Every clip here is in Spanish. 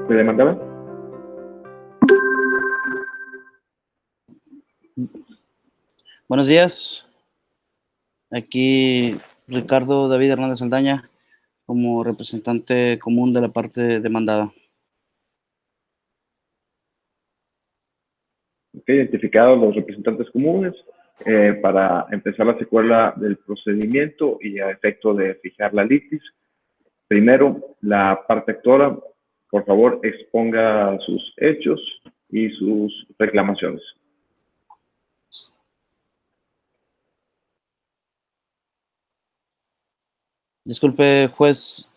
¿Se demandaba? Buenos días. Aquí Ricardo David Hernández Saldaña, como representante común de la parte demandada. Identificados los representantes comunes para empezar la secuela del procedimiento y a efecto de fijar la litis. Primero, la parte actora, por favor, exponga sus hechos y sus reclamaciones. Disculpe, juez,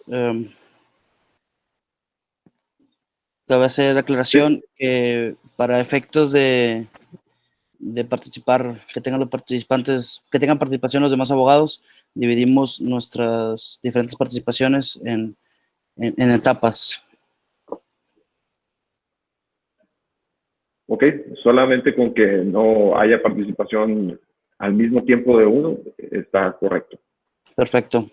cabe hacer la aclaración que para efectos de participar, que tengan los participantes, que tengan participación los demás abogados, dividimos nuestras diferentes participaciones en etapas. Ok, solamente con que no haya participación al mismo tiempo de uno, está correcto. Perfecto.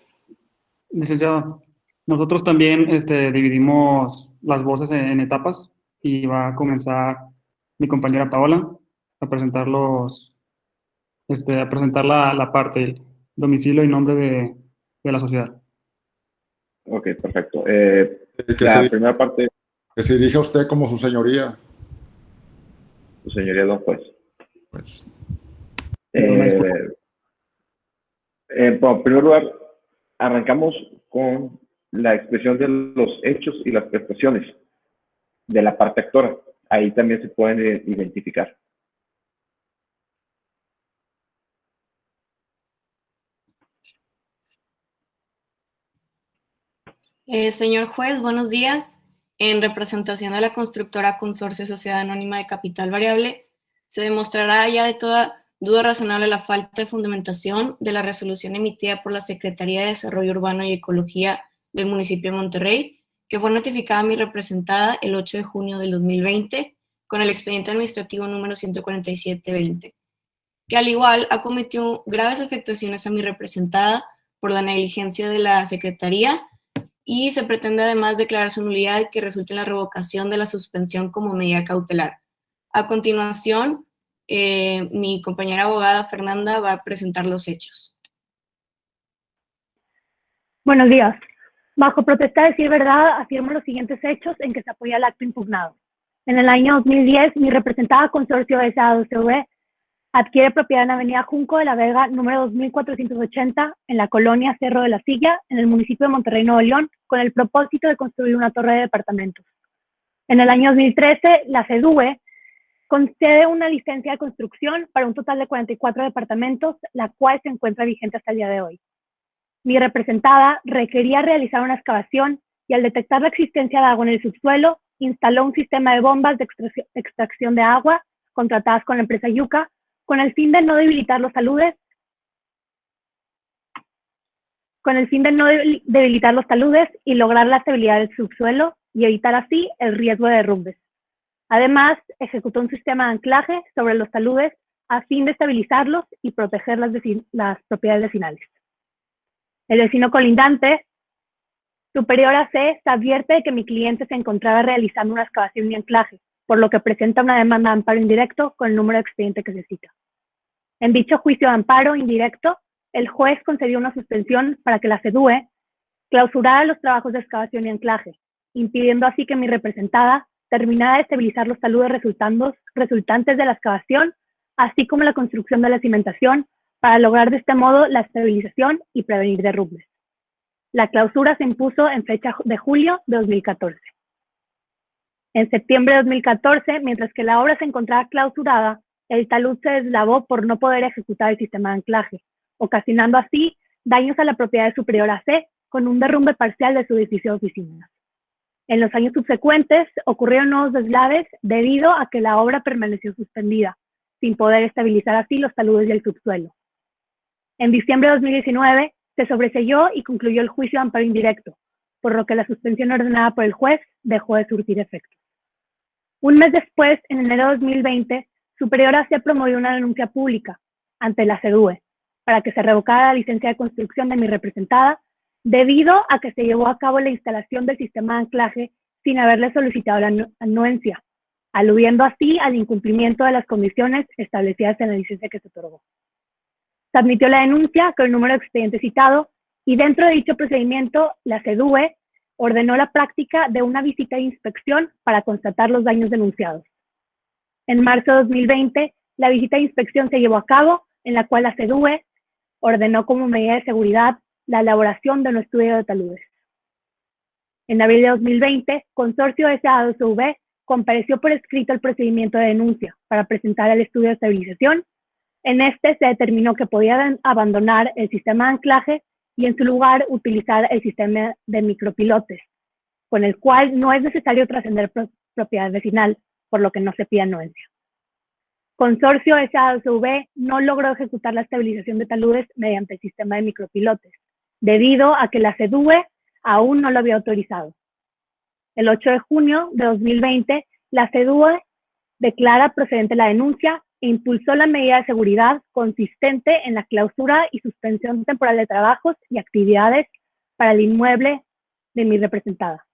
Licenciado, nosotros también dividimos las voces en etapas y va a comenzar mi compañera Paola a presentar a presentar la parte, domicilio y nombre de la sociedad. Ok, perfecto. Primera parte. Que se dirija a usted como su señoría. Su señoría, don juez. Pues. En primer lugar, arrancamos con la expresión de los hechos y las prestaciones de la parte actora. Ahí también se pueden identificar. Señor juez, buenos días. En representación de la constructora Consorcio Sociedad Anónima de Capital Variable, se demostrará ya de toda duda razonable la falta de fundamentación de la resolución emitida por la Secretaría de Desarrollo Urbano y Ecología del municipio de Monterrey, que fue notificada a mi representada el 8 de junio del 2020 con el expediente administrativo número 14720, que al igual ha cometido graves afectaciones a mi representada por la negligencia de la Secretaría, y se pretende además declarar su nulidad que resulte en la revocación de la suspensión como medida cautelar. A continuación, mi compañera abogada Fernanda va a presentar los hechos. Buenos días. Bajo protesta de decir verdad, afirmo los siguientes hechos en que se apoya el acto impugnado. En el año 2010, mi representada Consorcio SADCV adquiere propiedad en Avenida Junco de la Vega, número 2480, en la colonia Cerro de la Silla, en el municipio de Monterrey, Nuevo León, con el propósito de construir una torre de departamentos. En el año 2013, la CEDUE concede una licencia de construcción para un total de 44 departamentos, la cual se encuentra vigente hasta el día de hoy. Mi representada requería realizar una excavación y al detectar la existencia de agua en el subsuelo, instaló un sistema de bombas de extracción de agua contratadas con la empresa Yuca, con el fin de no debilitar los taludes, y lograr la estabilidad del subsuelo y evitar así el riesgo de derrumbes. Además, ejecutó un sistema de anclaje sobre los taludes a fin de estabilizarlos y proteger las propiedades vecinales. El vecino colindante, superior a C, se advierte de que mi cliente se encontraba realizando una excavación y anclaje, por lo que presenta una demanda de amparo indirecto con el número de expediente que se cita. En dicho juicio de amparo indirecto, el juez concedió una suspensión para que la CEDUE clausurara los trabajos de excavación y anclaje, impidiendo así que mi representada terminara de estabilizar los taludes resultantes de la excavación, así como la construcción de la cimentación, para lograr de este modo la estabilización y prevenir derrumbes. La clausura se impuso en fecha de julio de 2014. En septiembre de 2014, mientras que la obra se encontraba clausurada, el talud se deslavó por no poder ejecutar el sistema de anclaje, ocasionando así daños a la propiedad superior a C con un derrumbe parcial de su edificio de oficinas. En los años subsecuentes ocurrieron nuevos deslaves debido a que la obra permaneció suspendida, sin poder estabilizar así los taludes y el subsuelo. En diciembre de 2019 se sobreseyó y concluyó el juicio de amparo indirecto, por lo que la suspensión ordenada por el juez dejó de surtir efectos. Un mes después, en enero de 2020, Superior AC promovió una denuncia pública ante la CEDUE para que se revocara la licencia de construcción de mi representada debido a que se llevó a cabo la instalación del sistema de anclaje sin haberle solicitado la anuencia, aludiendo así al incumplimiento de las condiciones establecidas en la licencia que se otorgó. Se admitió la denuncia con el número de expediente citado y dentro de dicho procedimiento, la CEDUE ordenó la práctica de una visita de inspección para constatar los daños denunciados. En marzo de 2020, la visita de inspección se llevó a cabo, en la cual la CEDUE ordenó como medida de seguridad la elaboración de un estudio de taludes. En abril de 2020, Consorcio SA2V compareció por escrito el procedimiento de denuncia para presentar el estudio de estabilización. En este se determinó que podían abandonar el sistema de anclaje y en su lugar utilizar el sistema de micropilotes, con el cual no es necesario trascender propiedad vecinal, por lo que no se pide anuencia. Consorcio SA2V no logró ejecutar la estabilización de taludes mediante el sistema de micropilotes, debido a que la CEDUE aún no lo había autorizado. El 8 de junio de 2020, la CEDUE declara procedente la denuncia e impulsó la medida de seguridad consistente en la clausura y suspensión temporal de trabajos y actividades para el inmueble de mi representada,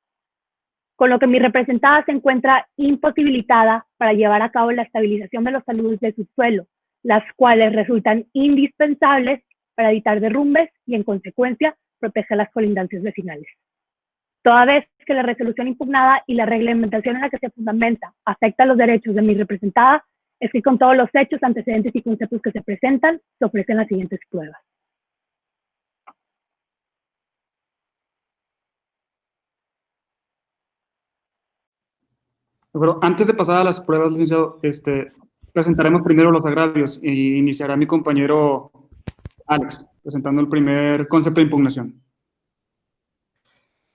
con lo que mi representada se encuentra imposibilitada para llevar a cabo la estabilización de los taludes del subsuelo, las cuales resultan indispensables para evitar derrumbes y, en consecuencia, proteger las colindancias vecinales. Toda vez que la resolución impugnada y la reglamentación en la que se fundamenta afecta los derechos de mi representada, es que con todos los hechos, antecedentes y conceptos que se presentan, se ofrecen las siguientes pruebas. Pero antes de pasar a las pruebas, licenciado, presentaremos primero los agravios y iniciará mi compañero Alex, presentando el primer concepto de impugnación.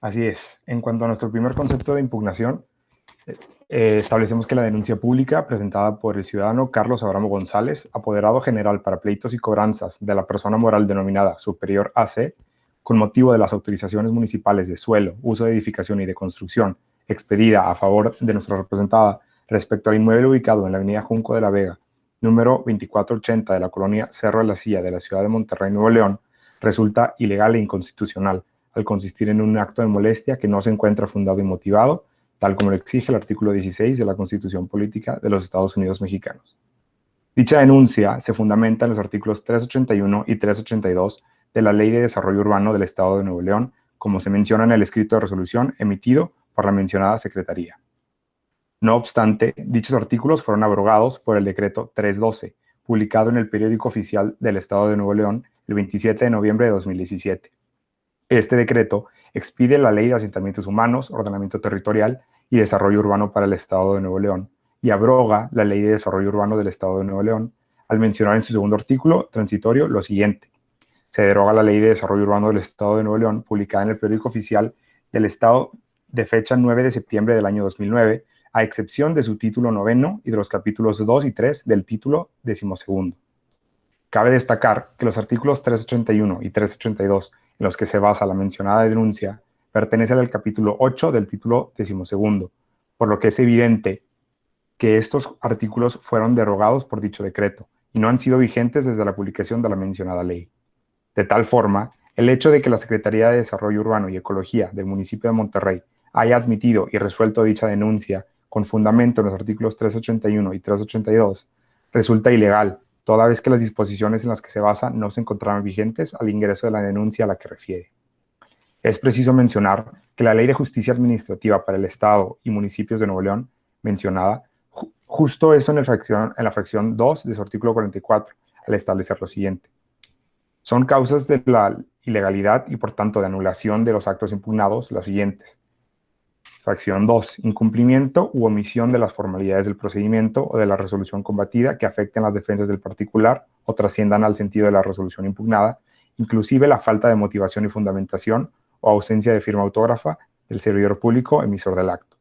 Así es. En cuanto a nuestro primer concepto de impugnación, establecemos que la denuncia pública presentada por el ciudadano Carlos Abramo González, apoderado general para pleitos y cobranzas de la persona moral denominada Superior AC, con motivo de las autorizaciones municipales de suelo, uso de edificación y de construcción, expedida a favor de nuestra representada respecto al inmueble ubicado en la avenida Junco de la Vega, número 2480 de la colonia Cerro de la Silla de la ciudad de Monterrey, Nuevo León, resulta ilegal e inconstitucional, al consistir en un acto de molestia que no se encuentra fundado y motivado, tal como lo exige el artículo 16 de la Constitución Política de los Estados Unidos Mexicanos. Dicha denuncia se fundamenta en los artículos 381 y 382 de la Ley de Desarrollo Urbano del Estado de Nuevo León, como se menciona en el escrito de resolución emitido por la mencionada Secretaría. No obstante, dichos artículos fueron abrogados por el decreto 312, publicado en el Periódico Oficial del Estado de Nuevo León el 27 de noviembre de 2017. Este decreto expide la Ley de Asentamientos Humanos, Ordenamiento Territorial y Desarrollo Urbano para el Estado de Nuevo León y abroga la Ley de Desarrollo Urbano del Estado de Nuevo León, al mencionar en su segundo artículo transitorio lo siguiente: se deroga la Ley de Desarrollo Urbano del Estado de Nuevo León, publicada en el Periódico Oficial del Estado de fecha 9 de septiembre del año 2009, a excepción de su título 9 y de los capítulos 2 y 3 del título 12. Cabe destacar que los artículos 381 y 382 en los que se basa la mencionada denuncia pertenecen al capítulo 8 del título 12, por lo que es evidente que estos artículos fueron derogados por dicho decreto y no han sido vigentes desde la publicación de la mencionada ley. De tal forma, el hecho de que la Secretaría de Desarrollo Urbano y Ecología del municipio de Monterrey haya admitido y resuelto dicha denuncia con fundamento en los artículos 381 y 382 resulta ilegal, toda vez que las disposiciones en las que se basa no se encontraban vigentes al ingreso de la denuncia a la que refiere. Es preciso mencionar que la Ley de Justicia Administrativa para el Estado y municipios de Nuevo León, mencionada, justo eso en la fracción 2 de su artículo 44, al establecer lo siguiente: son causas de la ilegalidad y por tanto de anulación de los actos impugnados las siguientes. Fracción 2. Incumplimiento u omisión de las formalidades del procedimiento o de la resolución combatida que afecten las defensas del particular o trasciendan al sentido de la resolución impugnada, inclusive la falta de motivación y fundamentación o ausencia de firma autógrafa del servidor público emisor del acto.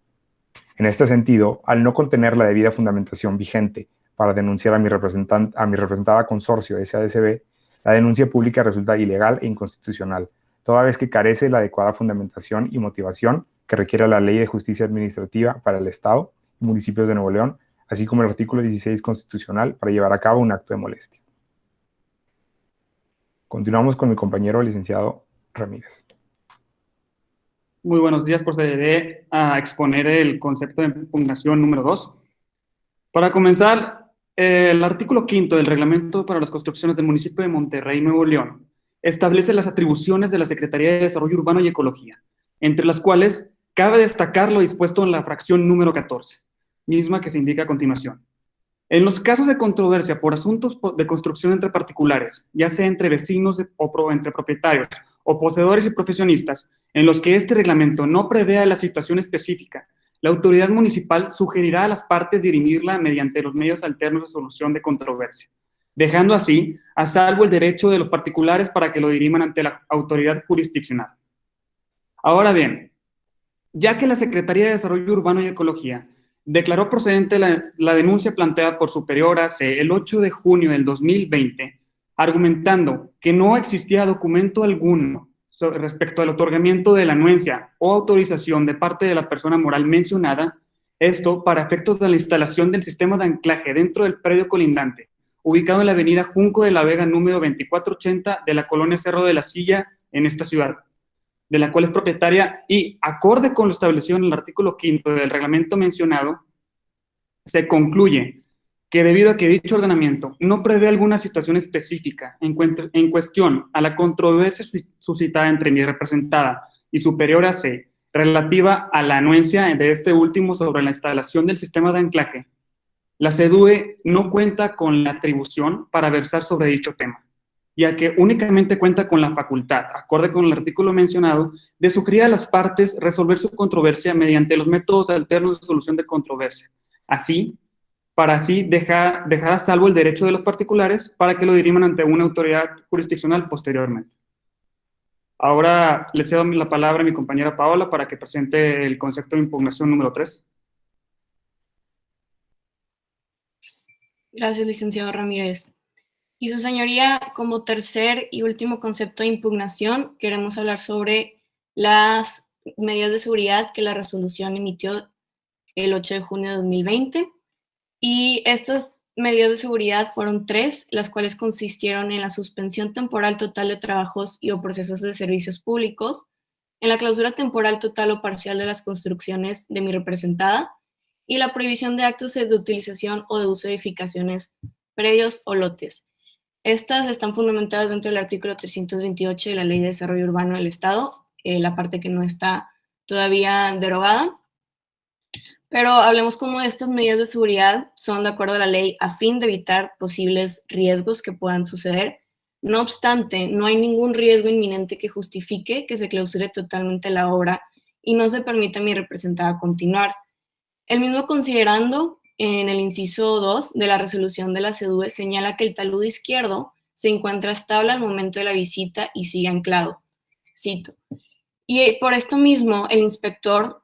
En este sentido, al no contener la debida fundamentación vigente para denunciar a mi representada consorcio SADCB, la denuncia pública resulta ilegal e inconstitucional, toda vez que carece de la adecuada fundamentación y motivación que requiere la Ley de Justicia Administrativa para el Estado y municipios de Nuevo León, así como el artículo 16 constitucional para llevar a cabo un acto de molestia. Continuamos con mi compañero licenciado Ramírez. Muy buenos días. Procederé a exponer el concepto de impugnación número 2. Para comenzar, el artículo 5 del Reglamento para las Construcciones del Municipio de Monterrey, Nuevo León, establece las atribuciones de la Secretaría de Desarrollo Urbano y Ecología, entre las cuales cabe destacar lo dispuesto en la fracción número 14, misma que se indica a continuación. En los casos de controversia por asuntos de construcción entre particulares, ya sea entre vecinos o entre propietarios o poseedores y profesionistas, en los que este reglamento no prevea la situación específica, la autoridad municipal sugerirá a las partes dirimirla mediante los medios alternos de solución de controversia, dejando así a salvo el derecho de los particulares para que lo diriman ante la autoridad jurisdiccional. Ahora bien, ya que la Secretaría de Desarrollo Urbano y Ecología declaró procedente la denuncia planteada por Superior AC el 8 de junio del 2020, argumentando que no existía documento alguno respecto al otorgamiento de la anuencia o autorización de parte de la persona moral mencionada, esto para efectos de la instalación del sistema de anclaje dentro del predio colindante, ubicado en la avenida Junco de la Vega número 2480 de la colonia Cerro de la Silla en esta ciudad, de la cual es propietaria, y acorde con lo establecido en el artículo 5 del reglamento mencionado, se concluye que debido a que dicho ordenamiento no prevé alguna situación específica en cuestión a la controversia suscitada entre mi representada y Superior AC relativa a la anuencia de este último sobre la instalación del sistema de anclaje, la CEDUE no cuenta con la atribución para versar sobre dicho tema, ya que únicamente cuenta con la facultad, acorde con el artículo mencionado, de sugerir a las partes resolver su controversia mediante los métodos alternos de solución de controversia, para así dejar a salvo el derecho de los particulares para que lo diriman ante una autoridad jurisdiccional posteriormente. Ahora le cedo la palabra a mi compañera Paola para que presente el concepto de impugnación número 3. Gracias, licenciado Ramírez. Y su señoría, como tercer y último concepto de impugnación, queremos hablar sobre las medidas de seguridad que la resolución emitió el 8 de junio de 2020. Y estas medidas de seguridad fueron 3, las cuales consistieron en la suspensión temporal total de trabajos y o procesos de servicios públicos, en la clausura temporal total o parcial de las construcciones de mi representada, y la prohibición de actos de utilización o de uso de edificaciones, predios o lotes. Estas están fundamentadas dentro del artículo 328 de la Ley de Desarrollo Urbano del Estado, la parte que no está todavía derogada. Pero hablemos cómo estas medidas de seguridad son de acuerdo a la ley a fin de evitar posibles riesgos que puedan suceder. No obstante, no hay ningún riesgo inminente que justifique que se clausure totalmente la obra y no se permita a mi representada continuar. El mismo considerando en el inciso 2 de la resolución de la CEDUE señala que el talud izquierdo se encuentra estable al momento de la visita y sigue anclado. Cito. Y por esto mismo el inspector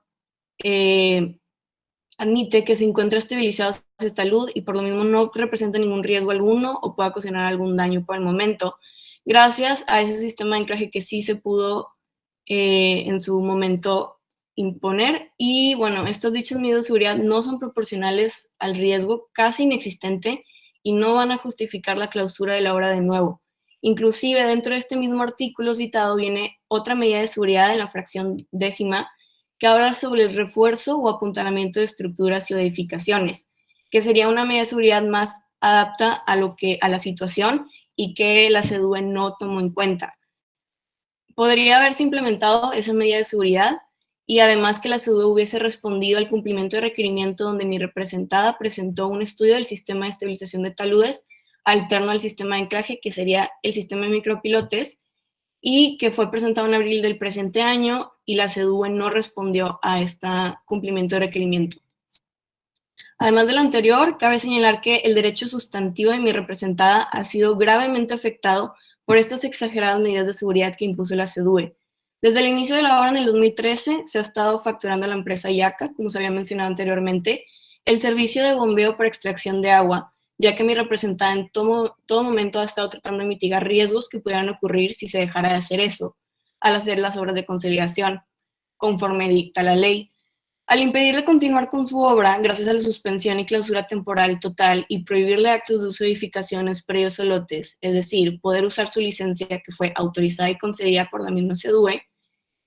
admite que se encuentra estabilizado ese talud y por lo mismo no representa ningún riesgo alguno o pueda ocasionar algún daño por el momento, gracias a ese sistema de anclaje que sí se pudo en su momento imponer. Y bueno, estos dichos medidas de seguridad no son proporcionales al riesgo casi inexistente y no van a justificar la clausura de la obra de nuevo. Inclusive dentro de este mismo artículo citado viene otra medida de seguridad en la fracción 10ª que habla sobre el refuerzo o apuntalamiento de estructuras y edificaciones, que sería una medida de seguridad más adapta a la situación y que la CEDUE no tomó en cuenta. Podría haberse implementado esa medida de seguridad y además que la CEDUE hubiese respondido al cumplimiento de requerimiento donde mi representada presentó un estudio del sistema de estabilización de taludes alterno al sistema de anclaje, que sería el sistema de micropilotes, y que fue presentado en abril del presente año y la CEDUE no respondió a este cumplimiento de requerimiento. Además de lo anterior, cabe señalar que el derecho sustantivo de mi representada ha sido gravemente afectado por estas exageradas medidas de seguridad que impuso la CEDUE. Desde el inicio de la obra en el 2013 se ha estado facturando a la empresa IACA, como se había mencionado anteriormente, el servicio de bombeo para extracción de agua, ya que mi representada en todo momento ha estado tratando de mitigar riesgos que pudieran ocurrir si se dejara de hacer eso, al hacer las obras de consolidación, conforme dicta la ley. Al impedirle continuar con su obra, gracias a la suspensión y clausura temporal total y prohibirle actos de uso de edificaciones, predios o lotes, es decir, poder usar su licencia que fue autorizada y concedida por la misma CEDUE,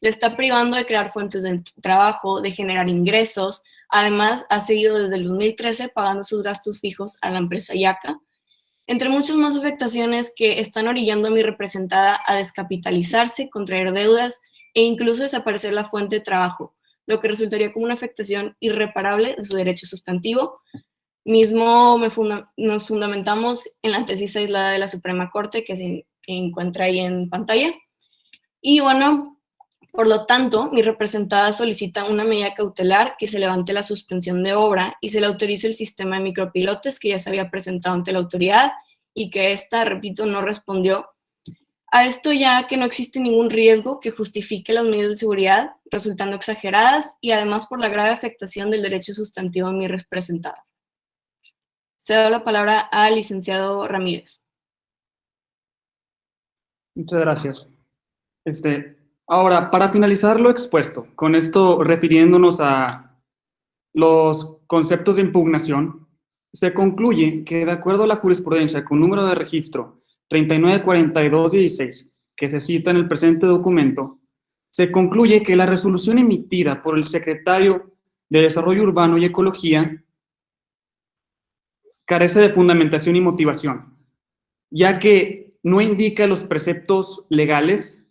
le está privando de crear fuentes de trabajo, de generar ingresos. Además, ha seguido desde el 2013 pagando sus gastos fijos a la empresa Yaca, entre muchas más afectaciones que están orillando a mi representada a descapitalizarse, contraer deudas e incluso desaparecer la fuente de trabajo, lo que resultaría como una afectación irreparable de su derecho sustantivo. Nos fundamentamos en la tesis aislada de la Suprema Corte que se encuentra ahí en pantalla. Y bueno, por lo tanto, mi representada solicita una medida cautelar, que se levante la suspensión de obra y se le autorice el sistema de micropilotes que ya se había presentado ante la autoridad y que esta, repito, no respondió. A esto, ya que no existe ningún riesgo que justifique las medidas de seguridad, resultando exageradas, y además por la grave afectación del derecho sustantivo de mi representada. Cedo la palabra al licenciado Ramírez. Muchas gracias. Ahora, para finalizar lo expuesto, con esto refiriéndonos a los conceptos de impugnación, se concluye que de acuerdo a la jurisprudencia con número de registro 394216, que se cita en el presente documento, se concluye que la resolución emitida por el secretario de Desarrollo Urbano y Ecología carece de fundamentación y motivación, ya que no indica los preceptos legales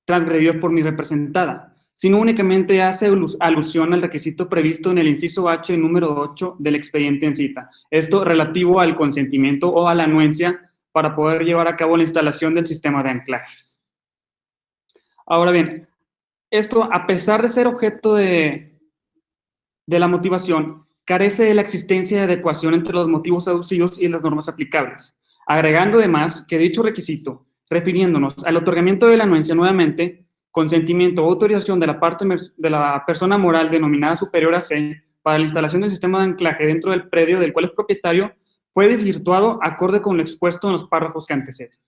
transgredidos por mi representada, sino únicamente hace alusión al requisito previsto en el inciso H número 8 del expediente en cita. Esto relativo al consentimiento o a la anuencia para poder llevar a cabo la instalación del sistema de anclajes. Ahora bien, esto, a pesar de ser objeto de la motivación, carece de la existencia de adecuación entre los motivos aducidos y las normas aplicables, agregando además que dicho requisito, refiriéndonos al otorgamiento de la anuencia nuevamente, consentimiento o autorización de la parte de la persona moral denominada superior a C para la instalación del sistema de anclaje dentro del predio del cual es propietario, fue desvirtuado acorde con lo expuesto en los párrafos que anteceden.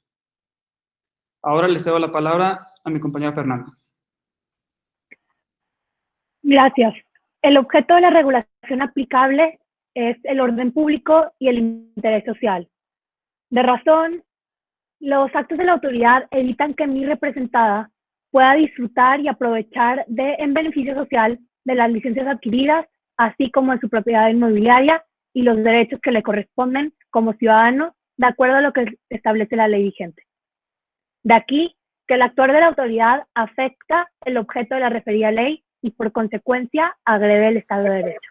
Ahora le cedo la palabra a mi compañera Fernanda. Gracias. El objeto de la regulación aplicable es el orden público y el interés social. De razón, los actos de la autoridad evitan que mi representada pueda disfrutar y aprovechar en beneficio social de las licencias adquiridas, así como de su propiedad inmobiliaria y los derechos que le corresponden como ciudadano, de acuerdo a lo que establece la ley vigente. De aquí que el actuar de la autoridad afecta el objeto de la referida ley y por consecuencia agrede el Estado de Derecho.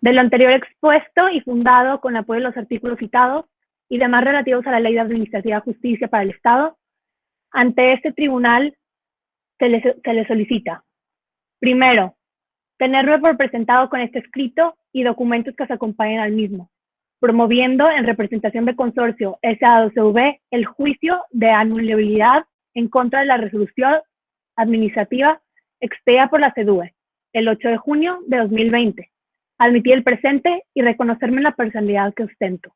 De lo anterior expuesto y fundado con apoyo de los artículos citados y demás relativos a la Ley de Administrativa de Justicia para el Estado, ante este tribunal se le solicita, primero, tenerme por presentado con este escrito y documentos que se acompañen al mismo, promoviendo en representación de consorcio SA2CV el juicio de anulabilidad en contra de la resolución administrativa expedida por la CEDUE el 8 de junio de 2020, admitir el presente y reconocerme la personalidad que ostento.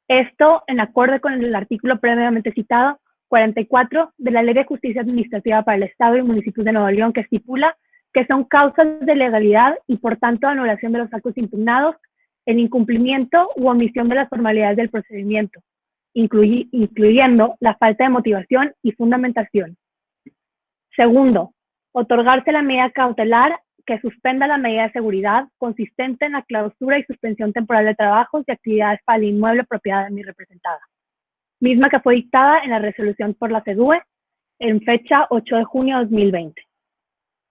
Esto en acorde con el artículo previamente citado 44 de la Ley de Justicia Administrativa para el Estado y Municipios de Nuevo León, que estipula que son causas de legalidad y por tanto anulación de los actos impugnados, el incumplimiento u omisión de las formalidades del procedimiento, incluyendo la falta de motivación y fundamentación. Segundo, otorgarse la medida cautelar que suspenda la medida de seguridad consistente en la clausura y suspensión temporal de trabajos y actividades para el inmueble propiedad de mi representada, misma que fue dictada en la resolución por la CEDUE en fecha 8 de junio de 2020.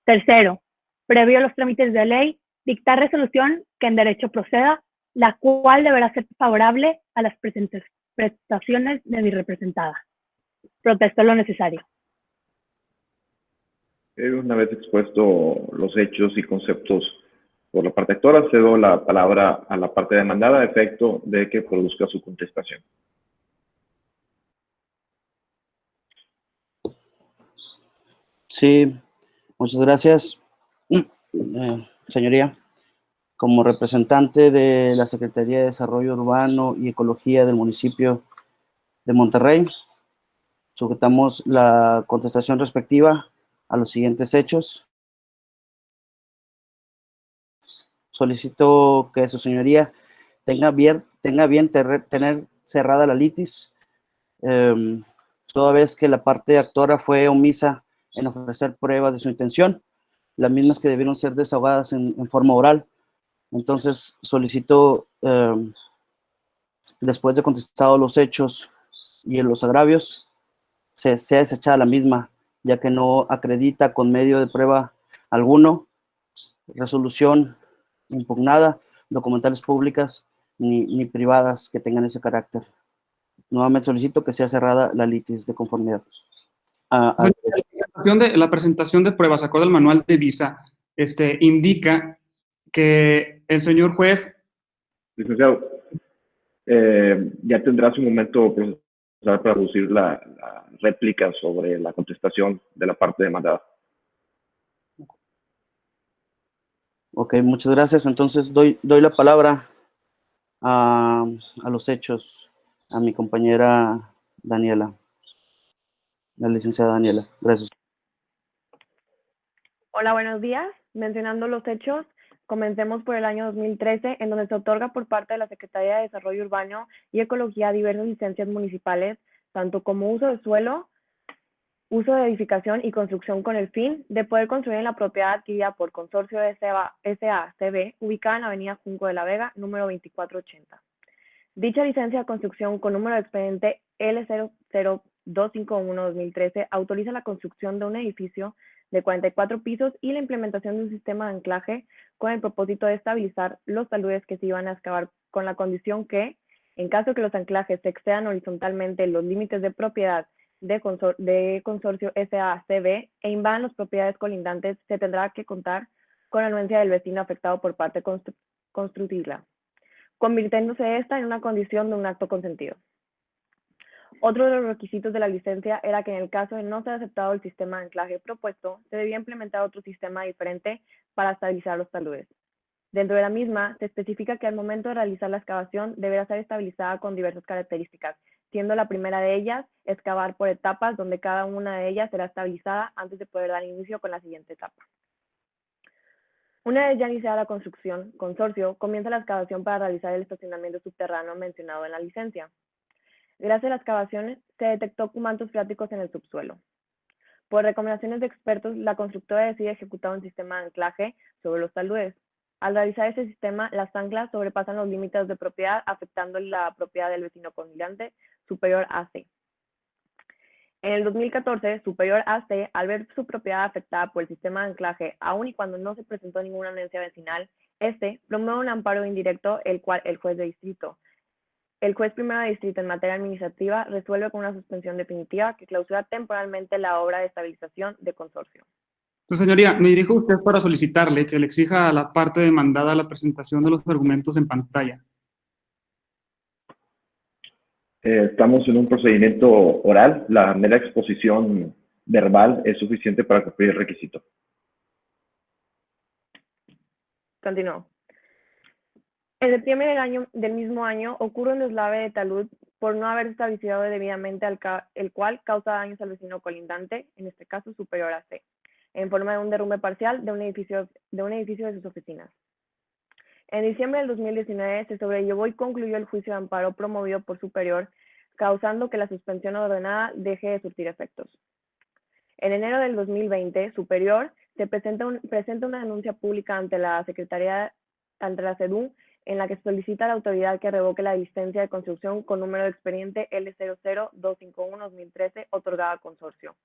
Tercero, previo a los trámites de ley, dictar resolución que en derecho proceda, la cual deberá ser favorable a las prestaciones de mi representada. Protesto lo necesario. Una vez expuesto los hechos y conceptos por la parte actora, cedo la palabra a la parte demandada a efecto de que produzca su contestación. Sí, muchas gracias, señoría. Como representante de la Secretaría de Desarrollo Urbano y Ecología del municipio de Monterrey, sujetamos la contestación respectiva a los siguientes hechos. Solicito que su señoría tenga bien tener cerrada la litis, toda vez que la parte actora fue omisa en ofrecer pruebas de su intención, las mismas que debieron ser desahogadas en forma oral. Entonces solicito, después de contestados los hechos y los agravios, sea desechada la misma, ya que no acredita con medio de prueba alguno, resolución impugnada, documentales públicas ni privadas que tengan ese carácter. Nuevamente solicito que sea cerrada la litis de conformidad. La presentación de pruebas, acorde al manual de visa, indica que el señor juez... Licenciado, ya tendrá su momento procesal para producir la réplica sobre la contestación de la parte demandada. Ok, muchas gracias. Entonces doy la palabra a los hechos a mi compañera Daniela, la licenciada Daniela. Gracias. Hola, buenos días. Mencionando los hechos, comencemos por el año 2013, en donde se otorga por parte de la Secretaría de Desarrollo Urbano y Ecología diversas licencias municipales, tanto como uso de suelo, uso de edificación y construcción, con el fin de poder construir en la propiedad adquirida por Consorcio SACB, ubicada en la avenida Junco de la Vega, número 2480. Dicha licencia de construcción con número de expediente L00251-2013 autoriza la construcción de un edificio de 44 pisos y la implementación de un sistema de anclaje con el propósito de estabilizar los taludes que se iban a excavar, con la condición que, en caso que los anclajes se excedan horizontalmente los límites de propiedad de Consorcio SACB e invadan las propiedades colindantes, se tendrá que contar con la anuencia del vecino afectado por parte constructiva, convirtiéndose esta en una condición de un acto consentido. Otro de los requisitos de la licencia era que en el caso de no ser aceptado el sistema de anclaje propuesto, se debía implementar otro sistema diferente para estabilizar los taludes. Dentro de la misma, se especifica que al momento de realizar la excavación deberá ser estabilizada con diversas características, siendo la primera de ellas excavar por etapas, donde cada una de ellas será estabilizada antes de poder dar inicio con la siguiente etapa. Una vez ya iniciada la construcción, Consorcio comienza la excavación para realizar el estacionamiento subterráneo mencionado en la licencia. Gracias a las excavaciones, se detectó mantos freáticos en el subsuelo. Por recomendaciones de expertos, la constructora decide ejecutar un sistema de anclaje sobre los taludes. Al realizar ese sistema, las anclas sobrepasan los límites de propiedad, afectando la propiedad del vecino colindante, Superior AC. En el 2014, Superior AC, al ver su propiedad afectada por el sistema de anclaje, aun y cuando no se presentó ninguna anuencia vecinal, promueve un amparo indirecto, el cual el juez de distrito, el juez primero de distrito en materia administrativa, resuelve con una suspensión definitiva que clausura temporalmente la obra de estabilización de Consorcio. Entonces, señoría, me dirijo a usted para solicitarle que le exija a la parte demandada la presentación de los argumentos en pantalla. Estamos en un procedimiento oral. La mera exposición verbal es suficiente para cumplir el requisito. Continúo. En septiembre del mismo año ocurre un deslave de talud por no haber establecido debidamente el cual causa daños al vecino colindante, en este caso Superior AC, en forma de un derrumbe parcial de un edificio de sus oficinas. En diciembre del 2019 se sobrellevó y concluyó el juicio de amparo promovido por Superior, causando que la suspensión ordenada deje de surtir efectos. En enero del 2020, Superior presenta una denuncia pública ante la Secretaría, ante la CEDU, en la que solicita a la autoridad que revoque la licencia de construcción con número de expediente L00251-2013 otorgada a Consorcio,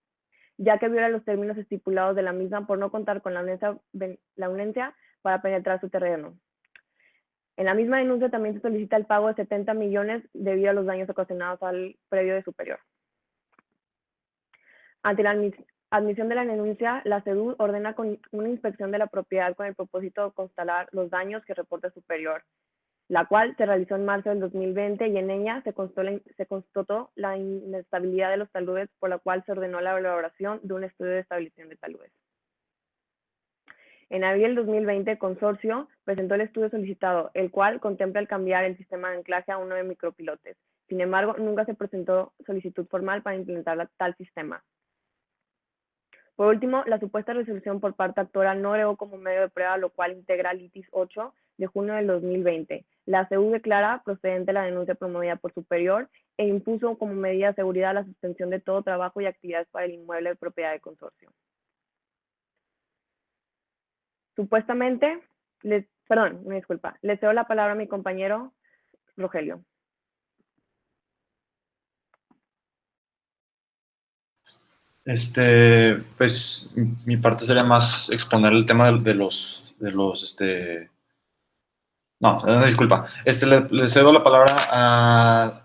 ya que viola los términos estipulados de la misma por no contar con la unencia para penetrar su terreno. En la misma denuncia también se solicita el pago de 70 millones debido a los daños ocasionados al predio de Superior. Ante la admisión de la denuncia, la CEDU ordena con una inspección de la propiedad con el propósito de constatar los daños que reporta Superior, la cual se realizó en marzo del 2020 y en ella se constató la inestabilidad de los taludes, por la cual se ordenó la elaboración de un estudio de estabilización de taludes. En abril del 2020, Consorcio presentó el estudio solicitado, el cual contempla el cambiar el sistema de anclaje a uno de micropilotes. Sin embargo, nunca se presentó solicitud formal para implementar tal sistema. Por último, la supuesta resolución por parte actora no agregó como medio de prueba, lo cual integra litis 8 de junio del 2020. La CEU declara procedente la denuncia promovida por Superior e impuso como medida de seguridad la suspensión de todo trabajo y actividades para el inmueble de propiedad del consorcio. Supuestamente, le cedo la palabra a mi compañero Rogelio. Pues mi parte sería más exponer el tema no, disculpa. Le cedo la palabra a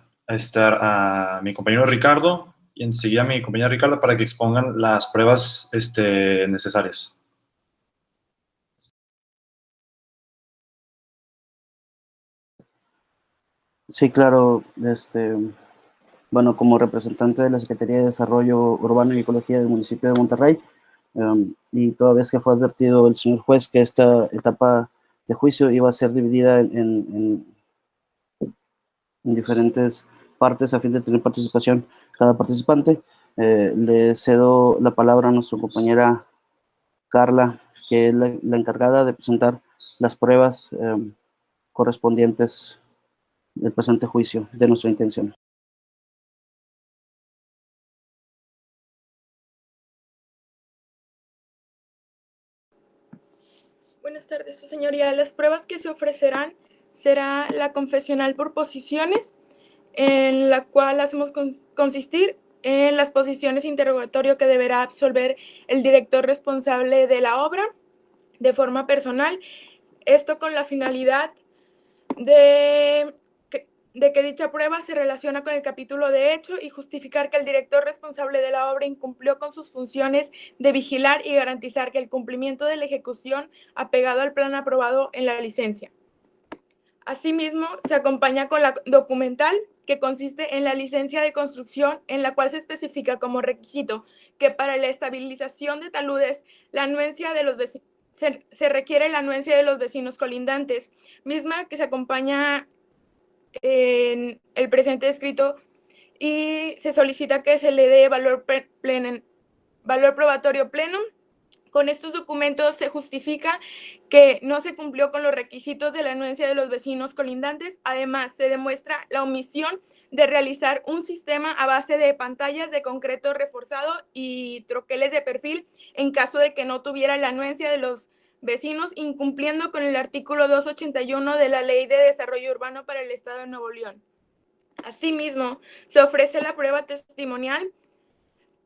mi compañero Ricardo y enseguida a mi compañera Ricardo para que expongan las pruebas necesarias. Sí, claro. Bueno, como representante de la Secretaría de Desarrollo Urbano y Ecología del municipio de Monterrey, y toda vez que fue advertido el señor juez que esta etapa de juicio iba a ser dividida en diferentes partes a fin de tener participación cada participante, le cedo la palabra a nuestra compañera Carla, que es la encargada de presentar las pruebas correspondientes del presente juicio de nuestra intención. Buenas tardes, su señoría. Las pruebas que se ofrecerán será la confesional por posiciones, en la cual hacemos consistir en las posiciones interrogatorio que deberá absolver el director responsable de la obra de forma personal. Esto con la finalidad de que dicha prueba se relaciona con el capítulo de hecho y justificar que el director responsable de la obra incumplió con sus funciones de vigilar y garantizar que el cumplimiento de la ejecución apegado al plan aprobado en la licencia. Asimismo, se acompaña con la documental, que consiste en la licencia de construcción, en la cual se especifica como requisito que para la estabilización de taludes la anuencia de los vecinos se requiere la anuencia de los vecinos colindantes, misma que se acompaña en el presente escrito, y se solicita que se le dé valor probatorio pleno. Con estos documentos se justifica que no se cumplió con los requisitos de la anuencia de los vecinos colindantes. Además, se demuestra la omisión de realizar un sistema a base de pantallas de concreto reforzado y troqueles de perfil en caso de que no tuviera la anuencia de los vecinos, incumpliendo con el artículo 281 de la Ley de Desarrollo Urbano para el Estado de Nuevo León. Asimismo, se ofrece la prueba testimonial,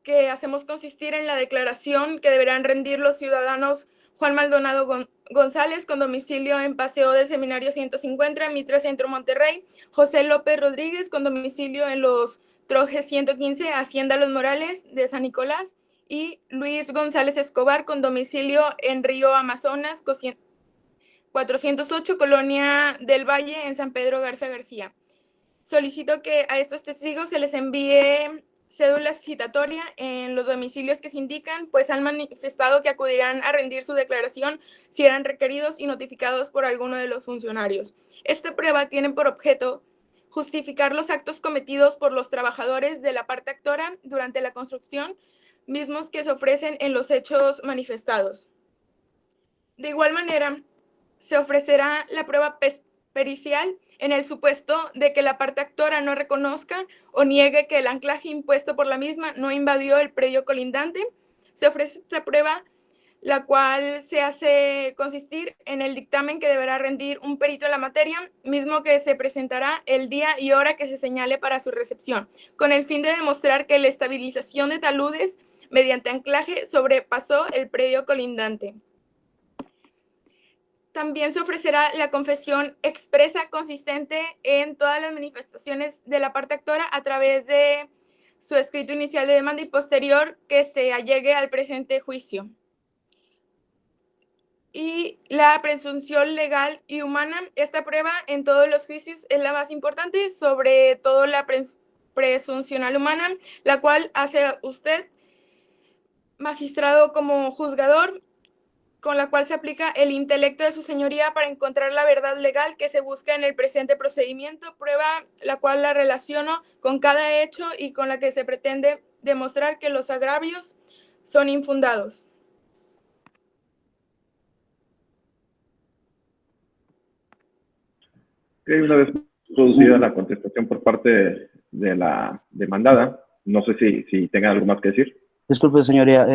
que hacemos consistir en la declaración que deberán rendir los ciudadanos Juan Maldonado González, con domicilio en Paseo del Seminario 150, Mitra Centro, Monterrey; José López Rodríguez, con domicilio en Los Trojes 115, Hacienda Los Morales de San Nicolás; y Luis González Escobar, con domicilio en Río Amazonas 408, Colonia del Valle, en San Pedro Garza García. Solicito que a estos testigos se les envíe cédula citatoria en los domicilios que se indican, pues han manifestado que acudirán a rendir su declaración si eran requeridos y notificados por alguno de los funcionarios. Esta prueba tiene por objeto justificar los actos cometidos por los trabajadores de la parte actora durante la construcción, mismos que se ofrecen en los hechos manifestados. De igual manera, se ofrecerá la prueba pericial en el supuesto de que la parte actora no reconozca o niegue que el anclaje impuesto por la misma no invadió el predio colindante. Se ofrece esta prueba, la cual se hace consistir en el dictamen que deberá rendir un perito en la materia, mismo que se presentará el día y hora que se señale para su recepción, con el fin de demostrar que la estabilización de taludes mediante anclaje sobrepasó el predio colindante. También se ofrecerá la confesión expresa consistente en todas las manifestaciones de la parte actora a través de su escrito inicial de demanda y posterior que se allegue al presente juicio. Y la presunción legal y humana. Esta prueba en todos los juicios es la más importante, sobre todo la presuncional humana, la cual hace usted, magistrado como juzgador, con la cual se aplica el intelecto de su señoría para encontrar la verdad legal que se busca en el presente procedimiento, prueba la cual la relaciono con cada hecho y con la que se pretende demostrar que los agravios son infundados. Una vez producida la contestación por parte de la demandada. No sé si tengan algo más que decir. Disculpe, señoría.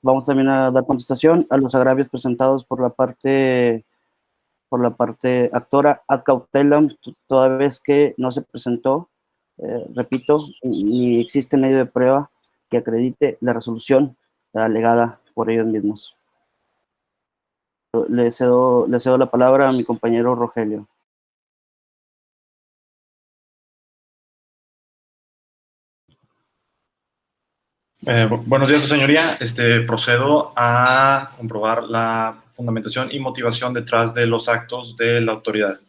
Vamos también a dar contestación a los agravios presentados por la parte actora ad cautelam, toda vez que no se presentó, repito, ni existe medio de prueba que acredite la resolución alegada por ellos mismos. Le cedo la palabra a mi compañero Rogelio. Buenos días, su señoría. Procedo a comprobar la fundamentación y motivación detrás de los actos de la autoridad.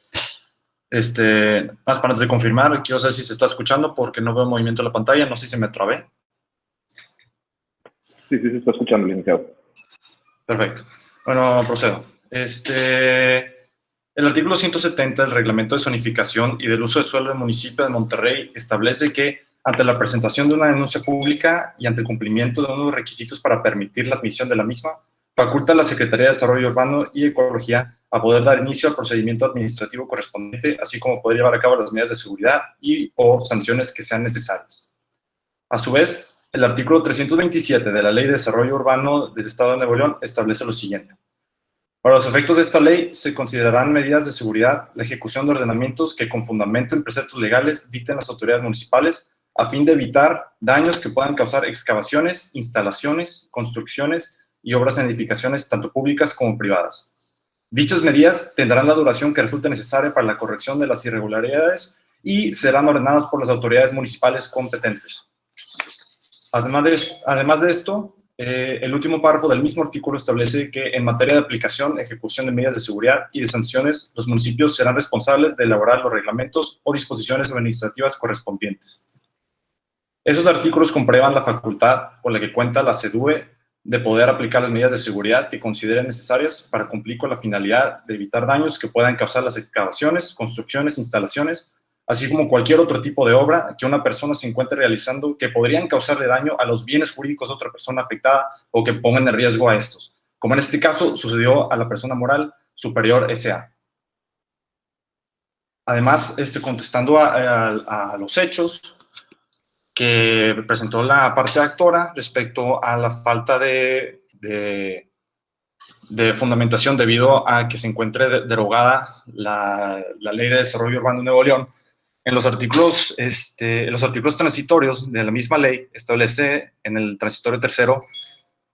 Más para antes de confirmar, quiero saber si se está escuchando porque no veo movimiento en la pantalla, no sé si se me trabé. Sí, se está escuchando, licenciado. Perfecto. Bueno, procedo. El artículo 170 del Reglamento de Zonificación y del Uso de Suelo del Municipio de Monterrey establece que ante la presentación de una denuncia pública y ante el cumplimiento de unos requisitos para permitir la admisión de la misma, faculta a la Secretaría de Desarrollo Urbano y Ecología a poder dar inicio al procedimiento administrativo correspondiente, así como poder llevar a cabo las medidas de seguridad y o sanciones que sean necesarias. A su vez, el artículo 327 de la Ley de Desarrollo Urbano del Estado de Nuevo León establece lo siguiente. Para los efectos de esta ley, se considerarán medidas de seguridad la ejecución de ordenamientos que con fundamento en preceptos legales dicten las autoridades municipales a fin de evitar daños que puedan causar excavaciones, instalaciones, construcciones y obras en edificaciones tanto públicas como privadas. Dichas medidas tendrán la duración que resulte necesaria para la corrección de las irregularidades y serán ordenadas por las autoridades municipales competentes. Además de esto, el último párrafo del mismo artículo establece que en materia de aplicación, ejecución de medidas de seguridad y de sanciones, los municipios serán responsables de elaborar los reglamentos o disposiciones administrativas correspondientes. Esos artículos comprueban la facultad con la que cuenta la CEDUE de poder aplicar las medidas de seguridad que consideren necesarias para cumplir con la finalidad de evitar daños que puedan causar las excavaciones, construcciones, instalaciones, así como cualquier otro tipo de obra que una persona se encuentre realizando que podrían causarle daño a los bienes jurídicos de otra persona afectada o que pongan en riesgo a estos, como en este caso sucedió a la persona moral Superior S.A. Además, contestando a los hechos que presentó la parte actora respecto a la falta de fundamentación debido a que se encuentre derogada la Ley de Desarrollo Urbano de Nuevo León. En los artículos transitorios de la misma ley establece en el transitorio tercero,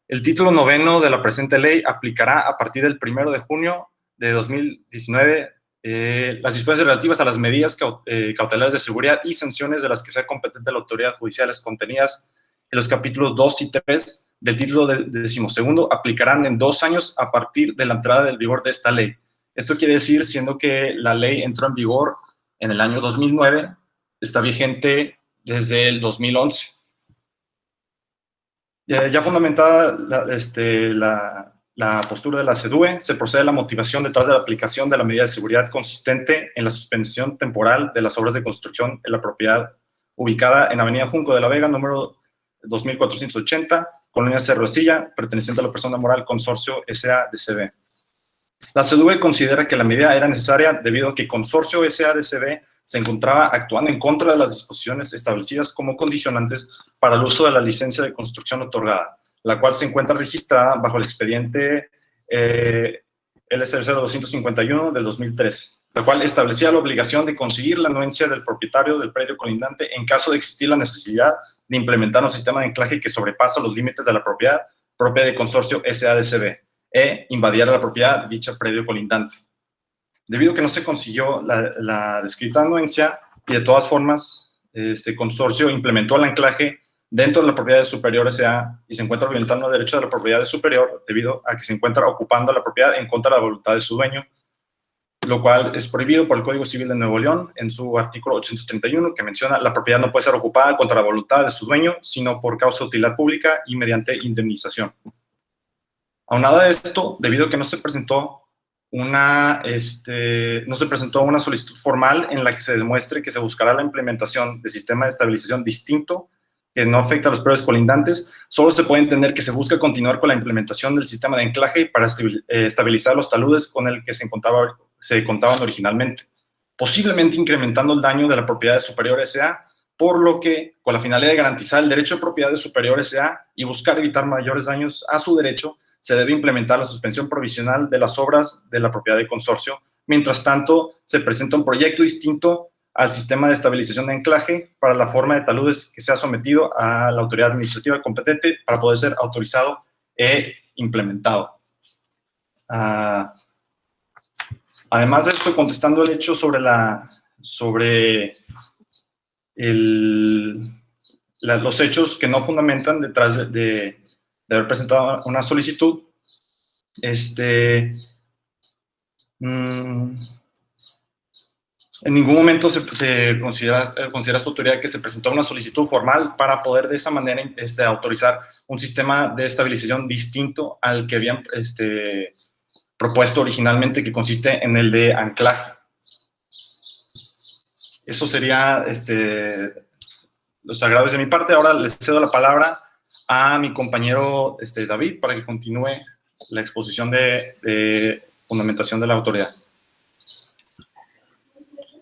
el título 9 de la presente ley aplicará a partir del 1 de junio de 2019 las disposiciones relativas a las medidas cautelares de seguridad y sanciones de las que sea competente la autoridad judicial contenidas en los capítulos 2 y 3 del título de 12º aplicarán en 2 años a partir de la entrada en vigor de esta ley. Esto quiere decir, siendo que la ley entró en vigor en el año 2009, está vigente desde el 2011. Ya fundamentada la postura de la CEDUE, se procede a la motivación detrás de la aplicación de la medida de seguridad consistente en la suspensión temporal de las obras de construcción en la propiedad ubicada en Avenida Junco de la Vega, número 2480, Colonia Cerro de Silla, perteneciente a la persona moral Consorcio S.A.D.C.B. La CEDUE considera que la medida era necesaria debido a que Consorcio S.A.D.C.B. se encontraba actuando en contra de las disposiciones establecidas como condicionantes para el uso de la licencia de construcción otorgada, la cual se encuentra registrada bajo el expediente LS 251 del 2013, la cual establecía la obligación de conseguir la anuencia del propietario del predio colindante en caso de existir la necesidad de implementar un sistema de anclaje que sobrepasa los límites de la propiedad propia de Consorcio S.A.D.C.B. e invadir la propiedad de dicho predio colindante. Debido a que no se consiguió la descrita anuencia y de todas formas Consorcio implementó el anclaje dentro de la propiedad de Superior S.A. y se encuentra violentando el derecho de la propiedad de Superior debido a que se encuentra ocupando la propiedad en contra de la voluntad de su dueño, lo cual es prohibido por el Código Civil de Nuevo León en su artículo 831, que menciona la propiedad no puede ser ocupada contra la voluntad de su dueño, sino por causa de utilidad pública y mediante indemnización. Aunado a esto, debido a que no se presentó una solicitud formal en la que se demuestre que se buscará la implementación de sistema de estabilización distinto que no afecta a los predios colindantes, solo se puede entender que se busca continuar con la implementación del sistema de anclaje para estabilizar los taludes con el que se contaban originalmente. posiblemente incrementando el daño de la propiedad de superior S.A., por lo que, con la finalidad de garantizar el derecho de propiedad de superior S.A. y buscar evitar mayores daños a su derecho, se debe implementar la suspensión provisional de las obras de la propiedad de consorcio. Mientras tanto, se presenta un proyecto distinto al sistema de estabilización de anclaje para la forma de taludes que sea sometido a la autoridad administrativa competente para poder ser autorizado e implementado. Además de esto, contestando el hecho sobre los hechos que no fundamentan detrás de haber presentado una solicitud, en ningún momento se considera esta autoridad que se presentó una solicitud formal para poder de esa manera autorizar un sistema de estabilización distinto al que habían propuesto originalmente, que consiste en el de anclaje. Eso sería los agravios de mi parte. Ahora les cedo la palabra a mi compañero David para que continúe la exposición de fundamentación de la autoridad.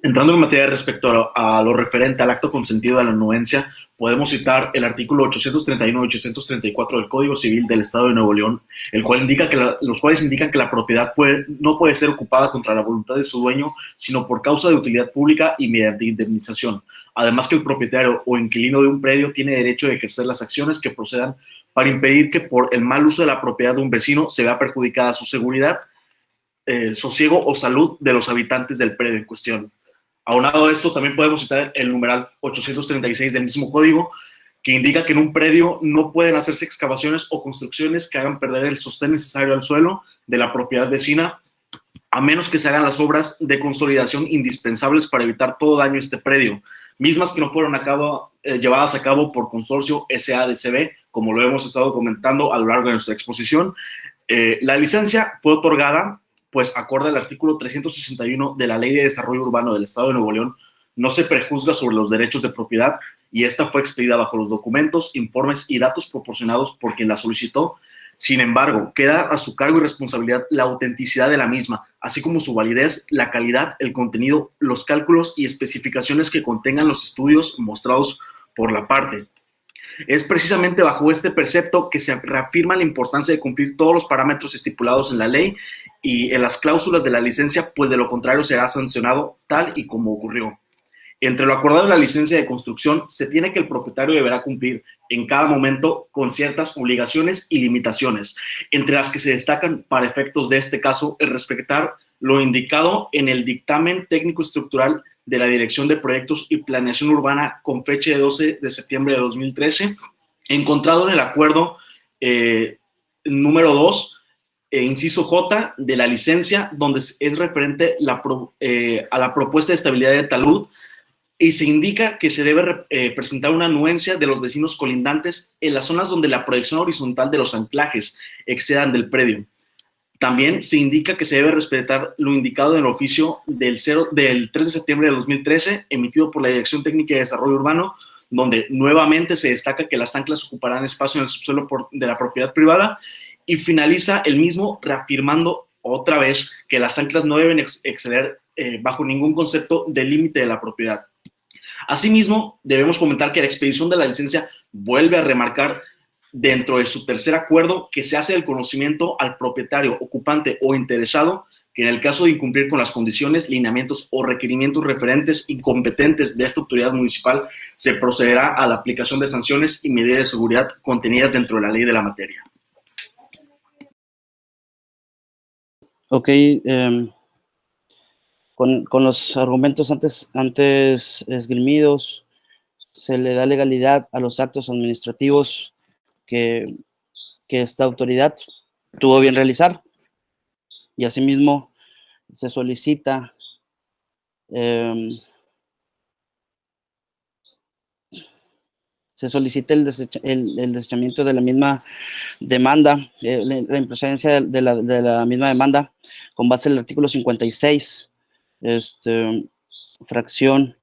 Entrando en materia respecto a lo referente al acto consentido de la anuencia, podemos citar el artículo 831 y 834 del Código Civil del Estado de Nuevo León, el cual indica los cuales indican que la propiedad no puede ser ocupada contra la voluntad de su dueño, sino por causa de utilidad pública y mediante indemnización. Además que el propietario o inquilino de un predio tiene derecho de ejercer las acciones que procedan para impedir que por el mal uso de la propiedad de un vecino se vea perjudicada su seguridad, sosiego o salud de los habitantes del predio en cuestión. Aunado a esto, también podemos citar el numeral 836 del mismo código, que indica que en un predio no pueden hacerse excavaciones o construcciones que hagan perder el sostén necesario al suelo de la propiedad vecina, a menos que se hagan las obras de consolidación indispensables para evitar todo daño a este predio, mismas que no fueron llevadas a cabo por Consorcio SADCB, como lo hemos estado comentando a lo largo de nuestra exposición. La licencia fue otorgada pues acorde al artículo 361 de la Ley de Desarrollo Urbano del Estado de Nuevo León, no se prejuzga sobre los derechos de propiedad y esta fue expedida bajo los documentos, informes y datos proporcionados por quien la solicitó. Sin embargo, queda a su cargo y responsabilidad la autenticidad de la misma, así como su validez, la calidad, el contenido, los cálculos y especificaciones que contengan los estudios mostrados por la parte. Es precisamente bajo este precepto que se reafirma la importancia de cumplir todos los parámetros estipulados en la ley y en las cláusulas de la licencia, pues de lo contrario será sancionado tal y como ocurrió. Entre lo acordado en la licencia de construcción, se tiene que el propietario deberá cumplir en cada momento con ciertas obligaciones y limitaciones, entre las que se destacan para efectos de este caso el respetar lo indicado en el dictamen técnico estructural de la Dirección de Proyectos y Planeación Urbana con fecha de 12 de septiembre de 2013, encontrado en el acuerdo número 2, inciso J de la licencia, donde es referente a la propuesta de estabilidad de talud, y se indica que se debe presentar una anuencia de los vecinos colindantes en las zonas donde la proyección horizontal de los anclajes excedan del predio. También se indica que se debe respetar lo indicado en el oficio del 3 de septiembre de 2013, emitido por la Dirección Técnica de Desarrollo Urbano, donde nuevamente se destaca que las anclas ocuparán espacio en el subsuelo de la propiedad privada, y finaliza el mismo reafirmando otra vez que las anclas no deben exceder bajo ningún concepto del límite de la propiedad. Asimismo, debemos comentar que la expedición de la licencia vuelve a remarcar dentro de su tercer acuerdo que se hace el conocimiento al propietario, ocupante o interesado que en el caso de incumplir con las condiciones, lineamientos o requerimientos referentes incompetentes de esta autoridad municipal, se procederá a la aplicación de sanciones y medidas de seguridad contenidas dentro de la ley de la materia. Ok, con los argumentos antes esgrimidos, se le da legalidad a los actos administrativos que esta autoridad tuvo bien realizar, y asimismo se solicita el desechamiento de la misma demanda, la improcedencia de la misma demanda con base en el artículo 56, fracción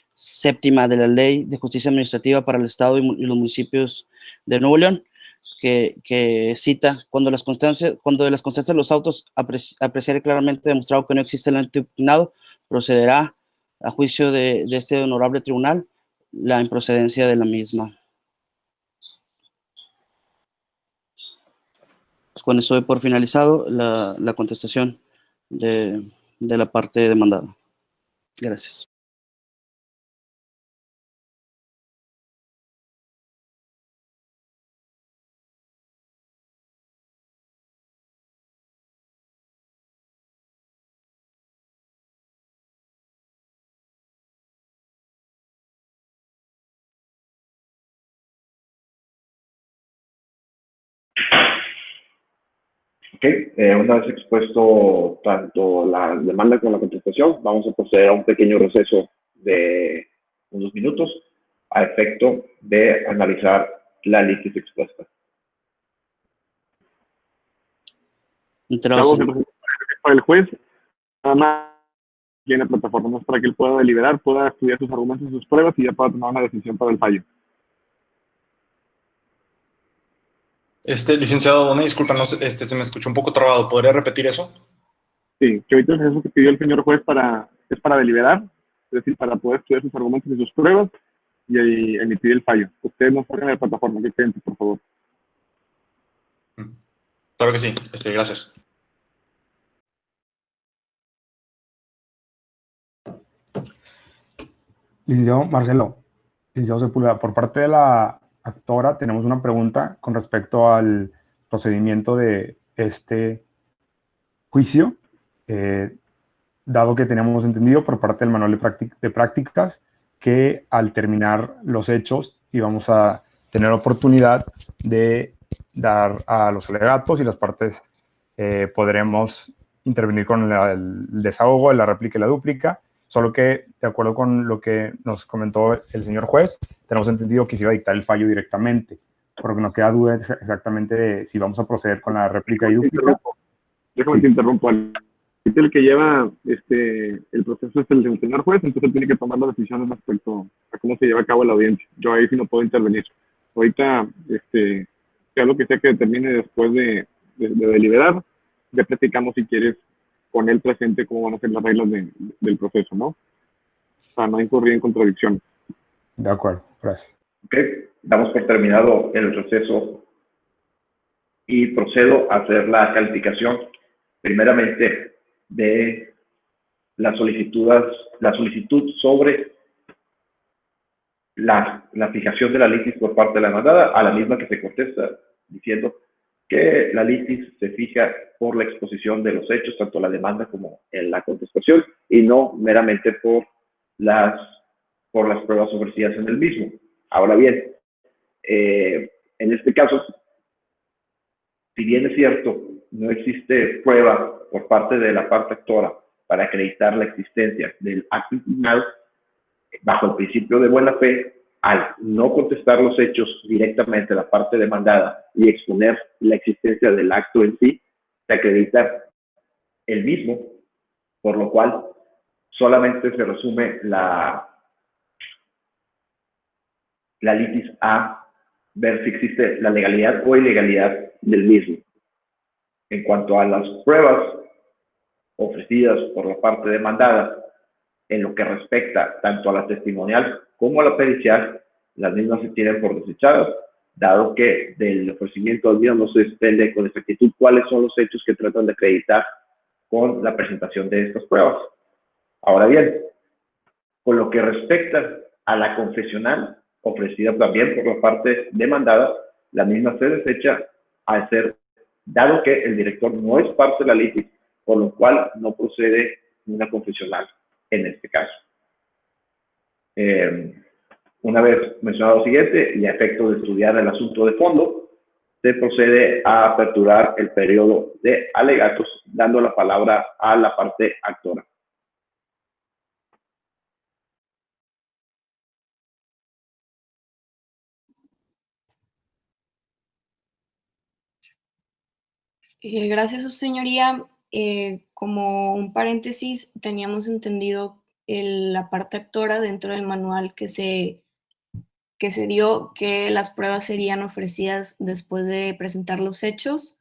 séptima de la Ley de Justicia Administrativa para el Estado y los municipios de Nuevo León, que cita: cuando de las constancias de los autos apreciar claramente demostrado que no existe el ente impugnado, procederá a juicio de este honorable tribunal la improcedencia de la misma. Con eso doy por finalizado la contestación de la parte demandada. Gracias. Ok, una vez expuesto tanto la demanda como la contestación, vamos a proceder a un pequeño receso de unos minutos a efecto de analizar la litis expuesta. Entramos para el juez, nada más tiene la plataforma para que él pueda deliberar, pueda estudiar sus argumentos y sus pruebas y ya pueda tomar una decisión para el fallo. Licenciado, una disculpa, no, se me escuchó un poco trabado. ¿Podría repetir eso? Sí, que ahorita el proceso que pidió el señor juez es para deliberar, es decir, para poder estudiar sus argumentos y sus pruebas y emitir el fallo. Ustedes nos ponen en la plataforma, que queden, por favor. Claro que sí, gracias. Licenciado Marcelo, licenciado Sepúlveda, por parte de la actora tenemos una pregunta con respecto al procedimiento de este juicio, dado que tenemos entendido por parte del manual de prácticas que al terminar los hechos íbamos a tener oportunidad de dar a los alegatos y las partes podremos intervenir con el desahogo, la réplica y la dúplica, solo que de acuerdo con lo que nos comentó el señor juez, tenemos entendido que se iba a dictar el fallo directamente, porque nos queda duda exactamente de si vamos a proceder con la réplica y dúplica. Déjame te interrumpo. El que lleva el proceso es el señor juez, entonces tiene que tomar las decisiones respecto a cómo se lleva a cabo la audiencia. Yo ahí sí no puedo intervenir. Ahorita, sea lo que sea que determine después de deliberar, ya platicamos si quieres con él presente cómo van a ser las reglas del proceso, ¿no? Para no incurrir en contradicción. De acuerdo, gracias. Ok, damos por terminado el receso y procedo a hacer la calificación, primeramente, de la solicitud sobre la fijación de la litis por parte de la demandada, a la misma que se contesta diciendo que la litis se fija por la exposición de los hechos, tanto la demanda como en la contestación, y no meramente por las pruebas ofrecidas en el mismo. Ahora bien, en este caso, si bien es cierto, no existe prueba por parte de la parte actora para acreditar la existencia del acto impugnado, bajo el principio de buena fe, al no contestar los hechos directamente a la parte demandada y exponer la existencia del acto en sí, se acredita el mismo, por lo cual solamente se resume la litis a ver si existe la legalidad o ilegalidad del mismo. En cuanto a las pruebas ofrecidas por la parte demandada, en lo que respecta tanto a la testimonial como a la pericial, las mismas se tienen por desechadas, dado que del ofrecimiento al mismo no se desprende con exactitud cuáles son los hechos que tratan de acreditar con la presentación de estas pruebas. Ahora bien, con lo que respecta a la confesional ofrecida también por la parte demandada, la misma se desecha al ser, dado que el director no es parte de la litis, por lo cual no procede una confesional en este caso. Una vez mencionado lo siguiente, y a efecto de estudiar el asunto de fondo, se procede a aperturar el periodo de alegatos, dando la palabra a la parte actora. Gracias, su señoría. Como un paréntesis, teníamos entendido la parte actora dentro del manual que se dio que las pruebas serían ofrecidas después de presentar los hechos,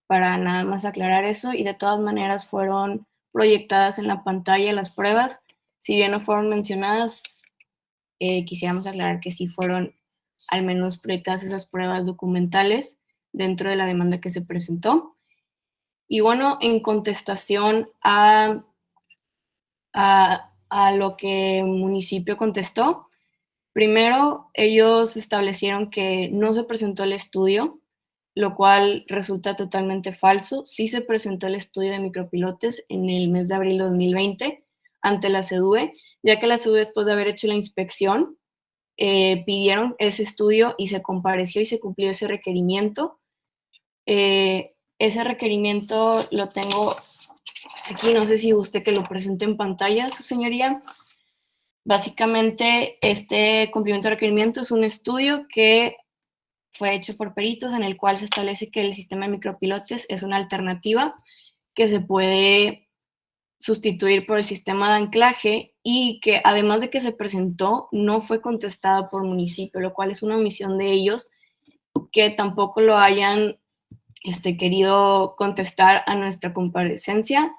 para nada más aclarar eso, y de todas maneras fueron proyectadas en la pantalla las pruebas. Si bien no fueron mencionadas, quisiéramos aclarar que sí fueron al menos proyectadas esas pruebas documentales dentro de la demanda que se presentó. Y bueno, en contestación a lo que el municipio contestó, primero ellos establecieron que no se presentó el estudio, lo cual resulta totalmente falso. Sí se presentó el estudio de micropilotes en el mes de abril de 2020 ante la CEDUE, ya que la CEDUE, después de haber hecho la inspección, pidieron ese estudio y se compareció y se cumplió ese requerimiento. Ese requerimiento lo tengo aquí, no sé si guste que lo presente en pantalla, su señoría. Básicamente, este cumplimiento de requerimiento es un estudio que fue hecho por peritos en el cual se establece que el sistema de micropilotes es una alternativa que se puede sustituir por el sistema de anclaje y que, además de que se presentó, no fue contestada por municipio, lo cual es una omisión de ellos, que tampoco lo hayan querido contestar a nuestra comparecencia.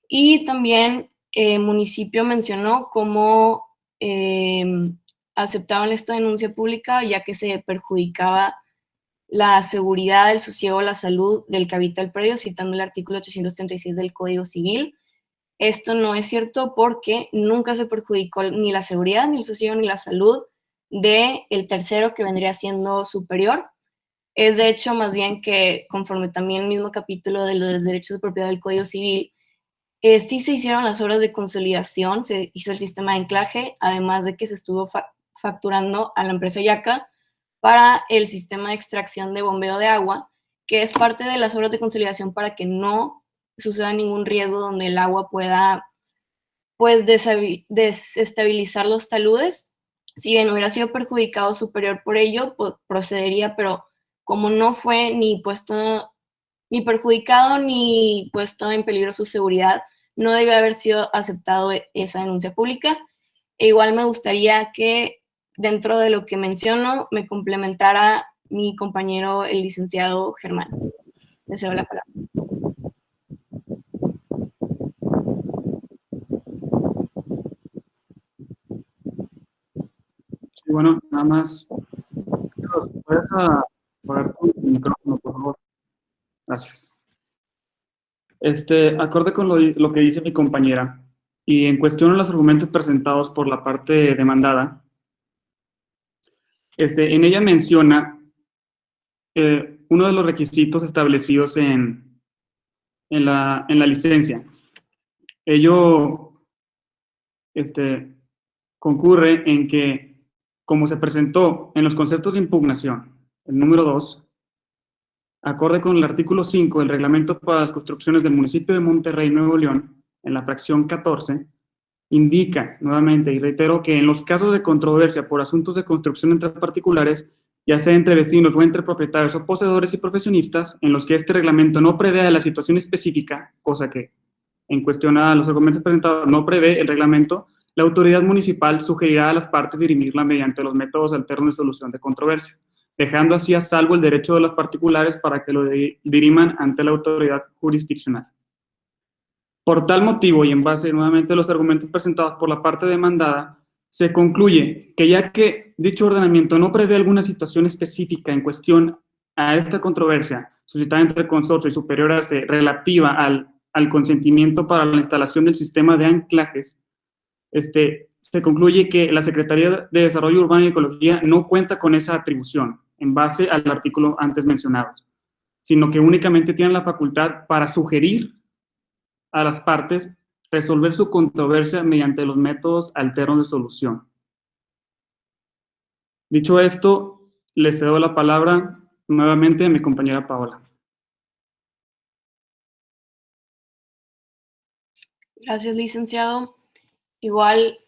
Y también el municipio mencionó cómo aceptaron esta denuncia pública ya que se perjudicaba la seguridad, el sosiego, la salud del que habita el predio, citando el artículo 836 del Código Civil. Esto no es cierto porque nunca se perjudicó ni la seguridad, ni el sosiego, ni la salud del tercero que vendría siendo superior. Es de hecho más bien que, conforme también el mismo capítulo de los derechos de propiedad del Código Civil, sí se hicieron las obras de consolidación, se hizo el sistema de anclaje, además de que se estuvo facturando a la empresa Yaca para el sistema de extracción de bombeo de agua, que es parte de las obras de consolidación para que no suceda ningún riesgo donde el agua pueda pues desestabilizar los taludes. Si bien hubiera sido perjudicado superior por ello, pues, procedería, pero como no fue ni puesto ni perjudicado ni puesto en peligro su seguridad, no debe haber sido aceptado esa denuncia pública. E igual me gustaría que dentro de lo que menciono me complementara mi compañero, el licenciado Germán. Deseo la palabra. Sí, bueno, nada más. ¿Puedes apagar tu micrófono, por favor? Gracias. Acorde con lo que dice mi compañera, y en cuestión a los argumentos presentados por la parte demandada, en ella menciona uno de los requisitos establecidos en la licencia. Ello concurre en que, como se presentó en los conceptos de impugnación, el número 2, acorde con el artículo 5 del Reglamento para las Construcciones del Municipio de Monterrey, Nuevo León, en la fracción 14, indica nuevamente y reitero que en los casos de controversia por asuntos de construcción entre particulares, ya sea entre vecinos o entre propietarios o poseedores y profesionistas, en los que este reglamento no prevea la situación específica, cosa que en cuestión a los argumentos presentados no prevé el reglamento, la autoridad municipal sugerirá a las partes dirimirla mediante los métodos alternos de solución de controversia, dejando así a salvo el derecho de los particulares para que lo diriman ante la autoridad jurisdiccional. Por tal motivo, y en base nuevamente a los argumentos presentados por la parte demandada, se concluye que ya que dicho ordenamiento no prevé alguna situación específica en cuestión a esta controversia suscitada entre el consorcio y superior a C relativa al consentimiento para la instalación del sistema de anclajes, se concluye que la Secretaría de Desarrollo Urbano y Ecología no cuenta con esa atribución en base al artículo antes mencionado, sino que únicamente tiene la facultad para sugerir a las partes resolver su controversia mediante los métodos alternos de solución. Dicho esto, le cedo la palabra nuevamente a mi compañera Paola. Gracias, licenciado. Igual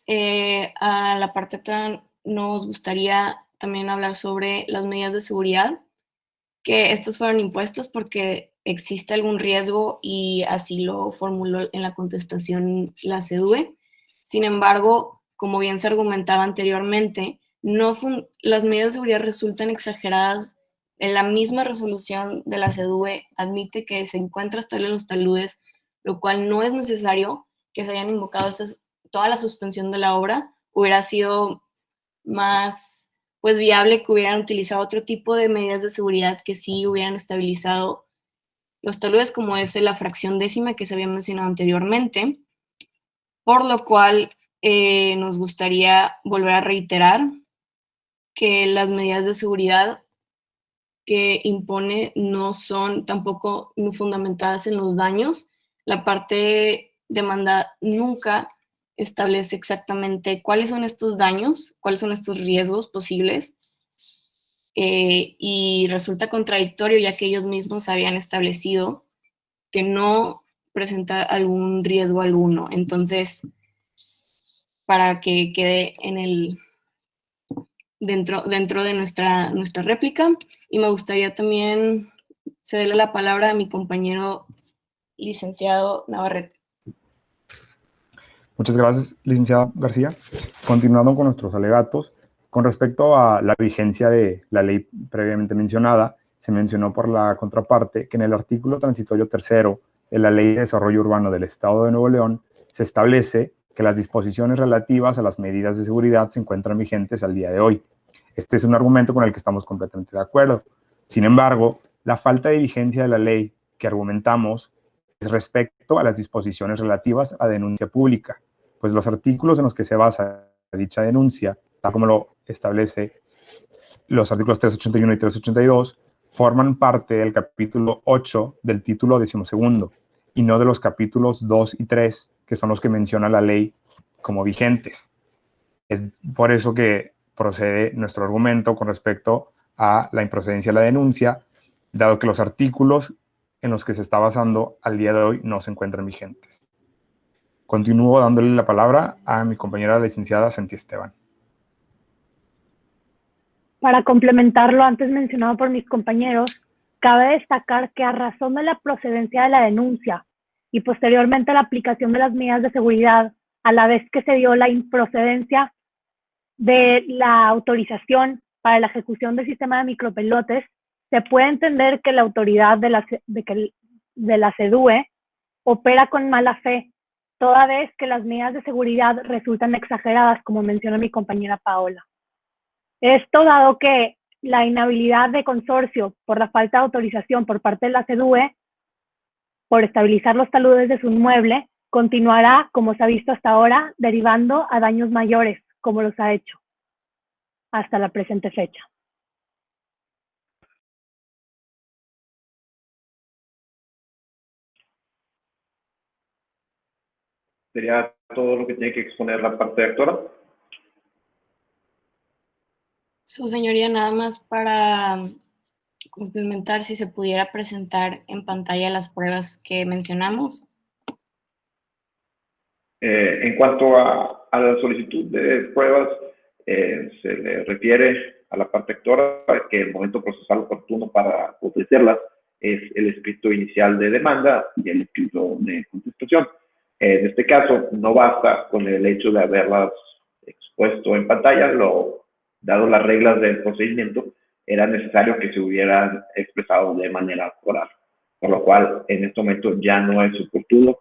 a la parte atrás nos gustaría también hablar sobre las medidas de seguridad, que estos fueron impuestos porque existe algún riesgo y así lo formuló en la contestación la CEDUE. Sin embargo, como bien se argumentaba anteriormente, las medidas de seguridad resultan exageradas. En la misma resolución de la CEDUE admite que se encuentra estable en los taludes, lo cual no es necesario que se hayan invocado esas toda la suspensión de la obra, hubiera sido más pues viable que hubieran utilizado otro tipo de medidas de seguridad que sí hubieran estabilizado los taludes, como es la fracción décima que se había mencionado anteriormente, por lo cual nos gustaría volver a reiterar que las medidas de seguridad que impone no son tampoco fundamentadas en los daños. La parte demanda nunca establece exactamente cuáles son estos daños, cuáles son estos riesgos posibles, y resulta contradictorio ya que ellos mismos habían establecido que no presenta algún riesgo alguno. Entonces, para que quede dentro de nuestra réplica, y me gustaría también cederle la palabra a mi compañero licenciado Navarrete. Muchas gracias, licenciada García. Continuando con nuestros alegatos, con respecto a la vigencia de la ley previamente mencionada, se mencionó por la contraparte que en el artículo transitorio tercero de la Ley de Desarrollo Urbano del Estado de Nuevo León se establece que las disposiciones relativas a las medidas de seguridad se encuentran vigentes al día de hoy. Este es un argumento con el que estamos completamente de acuerdo. Sin embargo, la falta de vigencia de la ley que argumentamos es respecto a las disposiciones relativas a denuncia pública, pues los artículos en los que se basa dicha denuncia, tal como lo establece los artículos 381 y 382, forman parte del capítulo 8 del título 12º y no de los capítulos 2 y 3, que son los que menciona la ley como vigentes. Es por eso que procede nuestro argumento con respecto a la improcedencia de la denuncia, dado que los artículos en los que se está basando al día de hoy no se encuentran vigentes. Continúo dándole la palabra a mi compañera licenciada Santi Esteban. Para complementar lo antes mencionado por mis compañeros, cabe destacar que a razón de la procedencia de la denuncia y posteriormente la aplicación de las medidas de seguridad, a la vez que se dio la improcedencia de la autorización para la ejecución del sistema de micropelotes, se puede entender que la autoridad de la CEDUE opera con mala fe, toda vez que las medidas de seguridad resultan exageradas, como menciona mi compañera Paola. Esto dado que la inhabilidad de consorcio por la falta de autorización por parte de la CEDUE por estabilizar los taludes de su inmueble continuará, como se ha visto hasta ahora, derivando a daños mayores, como los ha hecho hasta la presente fecha. ¿Sería todo lo que tiene que exponer la parte actora? Su señoría, nada más para complementar, si se pudiera presentar en pantalla las pruebas que mencionamos. En cuanto a la solicitud de pruebas, se le refiere a la parte actora que el momento procesal oportuno para ofrecerlas es el escrito inicial de demanda y el escrito de contestación. En este caso, no basta con el hecho de haberlas expuesto en pantalla, dado las reglas del procedimiento, era necesario que se hubieran expresado de manera oral, por lo cual en este momento ya no es oportuno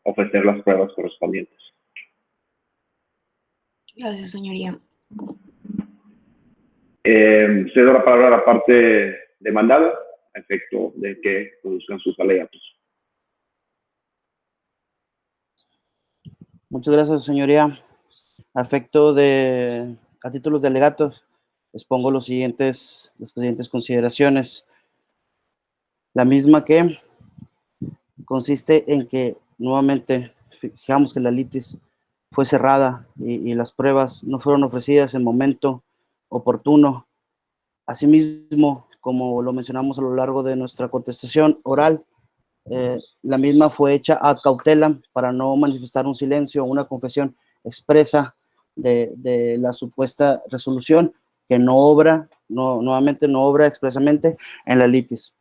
ofrecer las pruebas correspondientes. Gracias, señoría. Cedo la palabra a la parte demandada, a efecto de que produzcan sus alegatos. Muchas gracias, señoría. A título de alegatos, expongo las siguientes consideraciones. La misma que consiste en que nuevamente fijamos que la litis fue cerrada y las pruebas no fueron ofrecidas en momento oportuno. Asimismo, como lo mencionamos a lo largo de nuestra contestación oral, la misma fue hecha ad cautelam para no manifestar un silencio o una confesión expresa de la supuesta resolución que nuevamente no obra expresamente en la litis.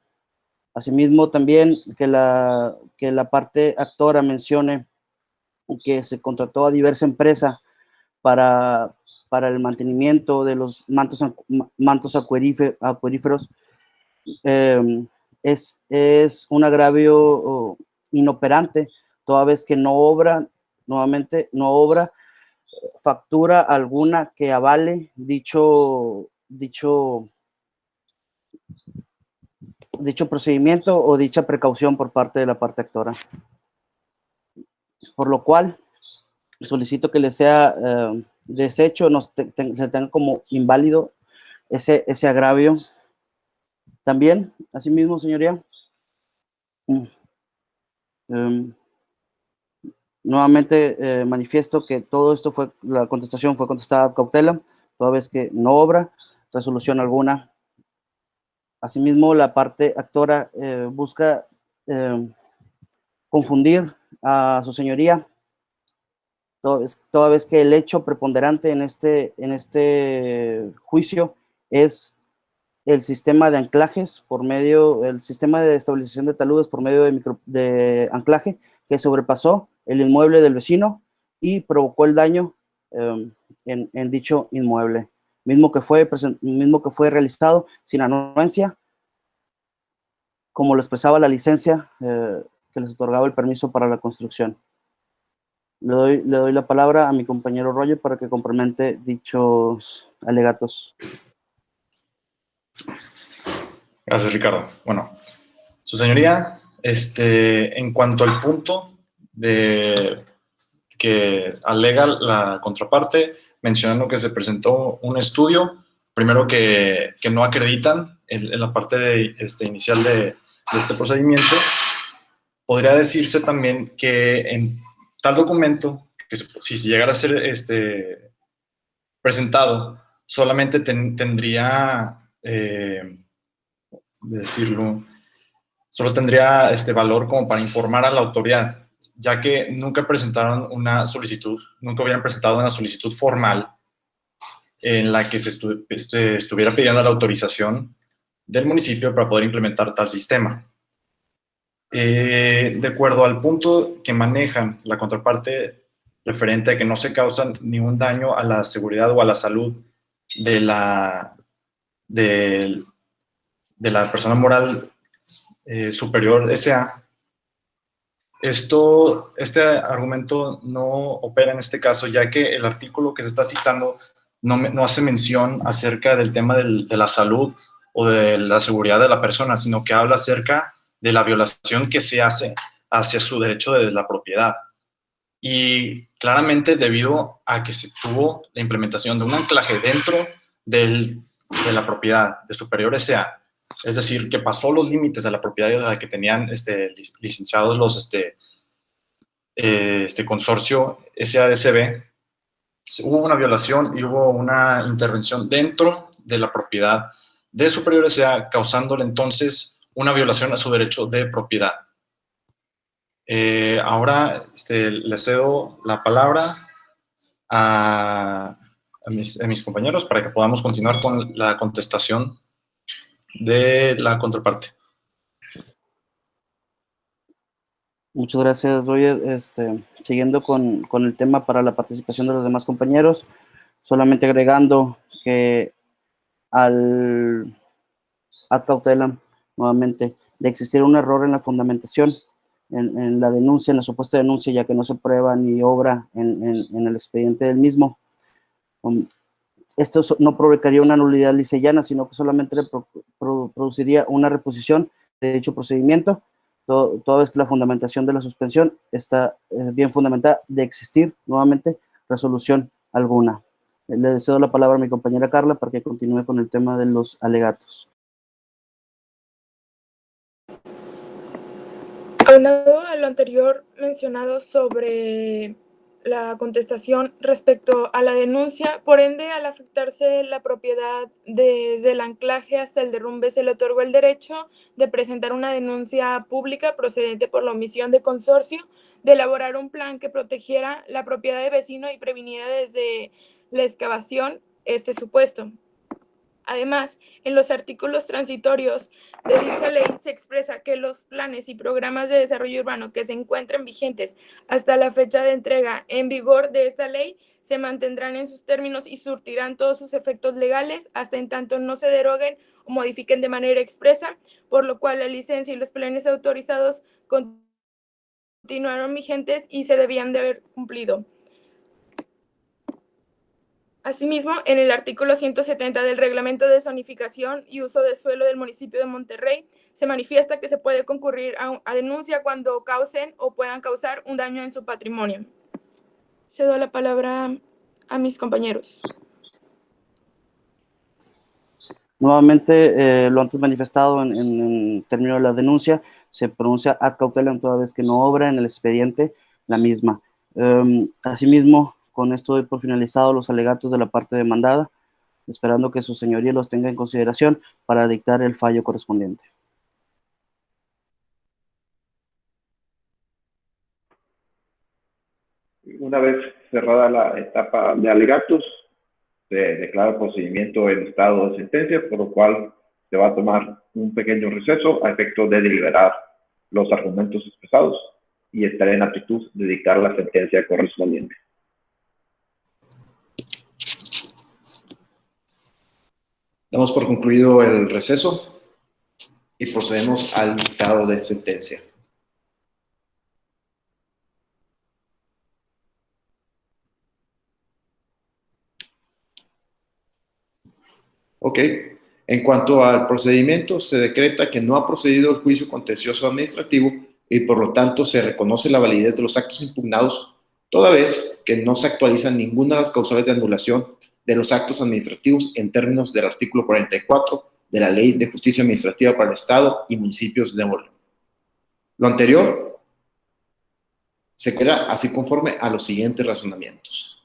Asimismo, también que la parte actora mencione que se contrató a diversa empresa para el mantenimiento de los mantos acuíferos, es un agravio inoperante, toda vez que no obra nuevamente, no obra factura alguna que avale dicho procedimiento o dicha precaución por parte de la parte actora. Por lo cual, solicito que le sea deshecho, se tenga como inválido ese agravio. También, asimismo, señoría, nuevamente manifiesto que todo esto la contestación fue contestada a cautela, toda vez que no obra resolución alguna. Asimismo, la parte actora busca confundir a su señoría, toda vez que el hecho preponderante en este juicio es el sistema de anclajes el sistema de estabilización de taludes por medio de anclaje que sobrepasó el inmueble del vecino y provocó el daño en dicho inmueble, mismo que fue realizado sin anuencia, como lo expresaba la licencia que les otorgaba el permiso para la construcción. Le doy la palabra a mi compañero Roger para que complemente dichos alegatos. Gracias, Ricardo. Bueno, su señoría, en cuanto al punto de que alega la contraparte, mencionando que se presentó un estudio, primero que no acreditan en la parte inicial de este procedimiento, podría decirse también que en tal documento, que si llegara a ser presentado, solamente tendría solo tendría valor como para informar a la autoridad, ya que nunca presentaron una solicitud, nunca hubieran presentado una solicitud formal en la que se estuviera pidiendo la autorización del municipio para poder implementar tal sistema. De acuerdo al punto que manejan la contraparte referente a que no se causa ningún daño a la seguridad o a la salud de la persona moral superior S.A., este argumento no opera en este caso, ya que el artículo que se está citando no hace mención acerca del tema de la salud o de la seguridad de la persona, sino que habla acerca de la violación que se hace hacia su derecho de la propiedad. Y claramente debido a que se tuvo la implementación de un anclaje dentro de la propiedad de Superior S.A., es decir, que pasó los límites de la propiedad de la que tenían licenciados los consorcio SADCB, hubo una violación y hubo una intervención dentro de la propiedad de Superior S.A., causándole entonces una violación a su derecho de propiedad. Ahora le cedo la palabra a mis compañeros para que podamos continuar con la contestación de la contraparte. Muchas gracias, Roger. Siguiendo con el tema para la participación de los demás compañeros, solamente agregando que ad cautelam, nuevamente, de existir un error en la fundamentación, en la denuncia, en la supuesta denuncia, ya que no se prueba ni obra en el expediente del mismo. Esto no provocaría una nulidad liceyana, sino que solamente produciría una reposición de dicho procedimiento, toda vez que la fundamentación de la suspensión está bien fundamentada de existir, nuevamente, resolución alguna. Le cedo la palabra a mi compañera Carla para que continúe con el tema de los alegatos. Aunado a lo anterior mencionado sobre la contestación respecto a la denuncia, por ende, al afectarse la propiedad desde el anclaje hasta el derrumbe, se le otorgó el derecho de presentar una denuncia pública procedente por la omisión de consorcio, de elaborar un plan que protegiera la propiedad de vecino y previniera desde la excavación este supuesto. Además, en los artículos transitorios de dicha ley se expresa que los planes y programas de desarrollo urbano que se encuentren vigentes hasta la fecha de entrega en vigor de esta ley se mantendrán en sus términos y surtirán todos sus efectos legales hasta en tanto no se deroguen o modifiquen de manera expresa, por lo cual la licencia y los planes autorizados continuaron vigentes y se debían de haber cumplido. Asimismo, en el artículo 170 del Reglamento de Zonificación y Uso de Suelo del municipio de Monterrey, se manifiesta que se puede concurrir a denuncia cuando causen o puedan causar un daño en su patrimonio. Cedo la palabra a mis compañeros. Nuevamente, lo antes manifestado en términos de la denuncia, se pronuncia ad cautelam toda vez que no obra en el expediente la misma. Asimismo, con esto doy por finalizado los alegatos de la parte demandada, esperando que su señoría los tenga en consideración para dictar el fallo correspondiente. Una vez cerrada la etapa de alegatos, se declara el procedimiento en estado de sentencia, por lo cual se va a tomar un pequeño receso a efecto de deliberar los argumentos expresados y estaré en aptitud de dictar la sentencia correspondiente. Damos por concluido el receso y procedemos al dictado de sentencia. Ok. En cuanto al procedimiento, se decreta que no ha procedido el juicio contencioso administrativo y por lo tanto se reconoce la validez de los actos impugnados, toda vez que no se actualizan ninguna de las causales de anulación de los actos administrativos en términos del artículo 44 de la Ley de Justicia Administrativa para el Estado y municipios de Nuevo León. Lo anterior se queda así conforme a los siguientes razonamientos.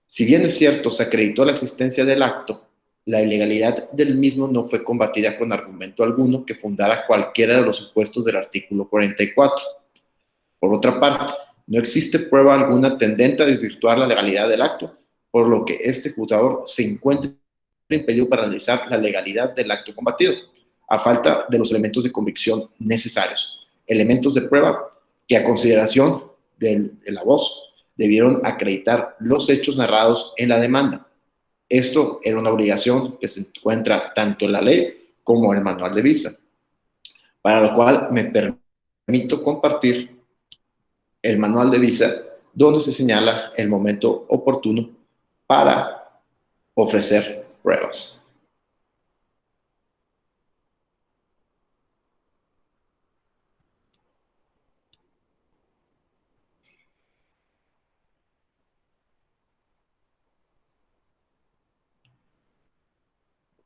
Si bien es cierto, se acreditó la existencia del acto, la ilegalidad del mismo no fue combatida con argumento alguno que fundara cualquiera de los supuestos del artículo 44. Por otra parte, no existe prueba alguna tendente a desvirtuar la legalidad del acto, por lo que este juzgador se encuentra impedido para analizar la legalidad del acto combatido, a falta de los elementos de convicción necesarios, elementos de prueba que a consideración de la voz debieron acreditar los hechos narrados en la demanda. Esto era una obligación que se encuentra tanto en la ley como en el manual de visa, para lo cual me permito compartir el manual de visa donde se señala el momento oportuno para ofrecer pruebas.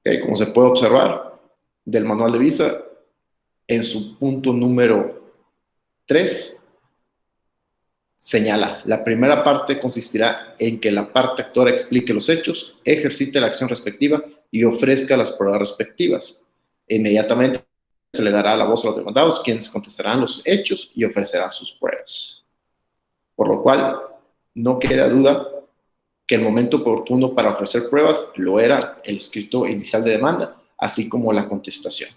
Okay, como se puede observar del manual de visa, en su punto número 3, señala, la primera parte consistirá en que la parte actora explique los hechos, ejercite la acción respectiva y ofrezca las pruebas respectivas. Inmediatamente se le dará la voz a los demandados, quienes contestarán los hechos y ofrecerán sus pruebas. Por lo cual, no queda duda que el momento oportuno para ofrecer pruebas lo era el escrito inicial de demanda, así como la contestación.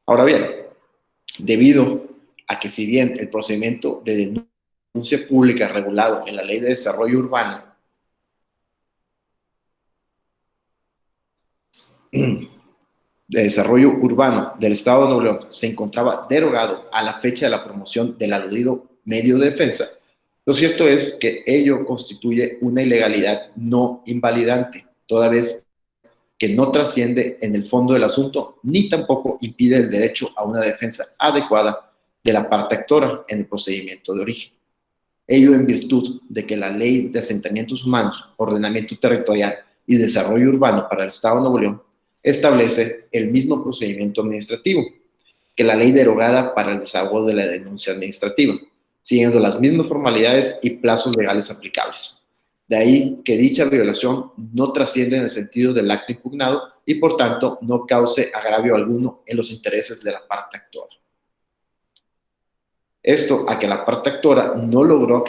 Ahora bien, debido a que si bien el procedimiento de denuncia pública regulado en la Ley de Desarrollo Urbano del Estado de Nuevo León se encontraba derogado a la fecha de la promoción del aludido medio de defensa, lo cierto es que ello constituye una ilegalidad no invalidante, toda vez que no trasciende en el fondo del asunto ni tampoco impide el derecho a una defensa adecuada de la parte actora en el procedimiento de origen. Ello en virtud de que la Ley de Asentamientos Humanos, Ordenamiento Territorial y Desarrollo Urbano para el Estado de Nuevo León establece el mismo procedimiento administrativo que la ley derogada para el desahogo de la denuncia administrativa, siguiendo las mismas formalidades y plazos legales aplicables. De ahí que dicha violación no trasciende en el sentido del acto impugnado y, por tanto, no cause agravio alguno en los intereses de la parte actora. Esto a que la parte actora no logró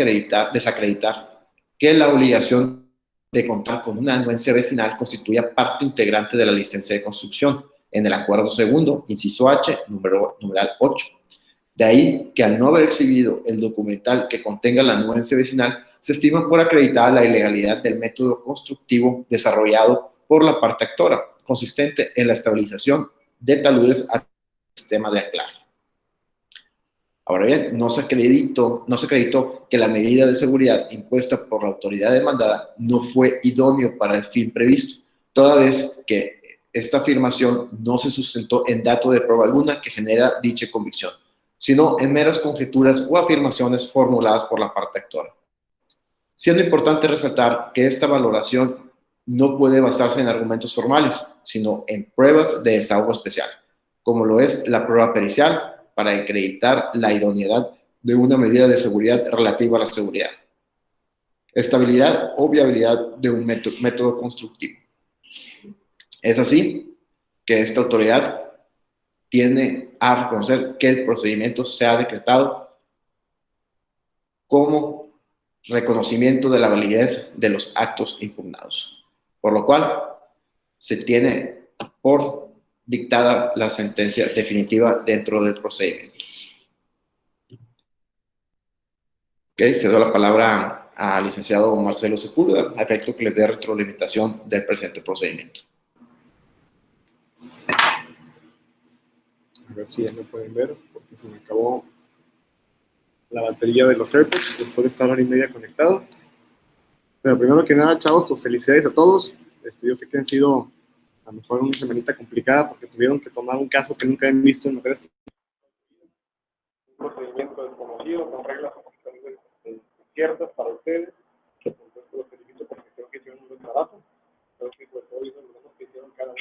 desacreditar que la obligación de contar con una anuencia vecinal constituía parte integrante de la licencia de construcción en el acuerdo segundo, inciso H, numeral 8. De ahí que al no haber exhibido el documental que contenga la anuencia vecinal, se estima por acreditada la ilegalidad del método constructivo desarrollado por la parte actora, consistente en la estabilización de taludes al sistema de anclaje. Ahora bien, no se acreditó que la medida de seguridad impuesta por la autoridad demandada no fue idóneo para el fin previsto, toda vez que esta afirmación no se sustentó en dato de prueba alguna que genera dicha convicción, sino en meras conjeturas o afirmaciones formuladas por la parte actora. Siendo importante resaltar que esta valoración no puede basarse en argumentos formales, sino en pruebas de desahogo especial, como lo es la prueba pericial, para acreditar la idoneidad de una medida de seguridad relativa a la seguridad, estabilidad o viabilidad de un método constructivo. Es así que esta autoridad tiene a reconocer que el procedimiento se ha decretado como reconocimiento de la validez de los actos impugnados, por lo cual se tiene por dictada la sentencia definitiva dentro del procedimiento. Ok, cedo la palabra al licenciado Marcelo Sepúlveda, a efecto que les dé retroalimentación del presente procedimiento. A ver si ya me pueden ver, porque se me acabó la batería de los AirPods después de estar hora y media conectado. Pero primero que nada, chavos, pues felicidades a todos. Yo sé que han sido a lo mejor una semanita complicada porque tuvieron que tomar un caso que nunca habían visto en materias. Un procedimiento desconocido, con reglas ciertas para ustedes. Entonces los felicito porque creo que hicieron un buen trabajo. Creo que sobre todo hizo lo que hicieron cada uno.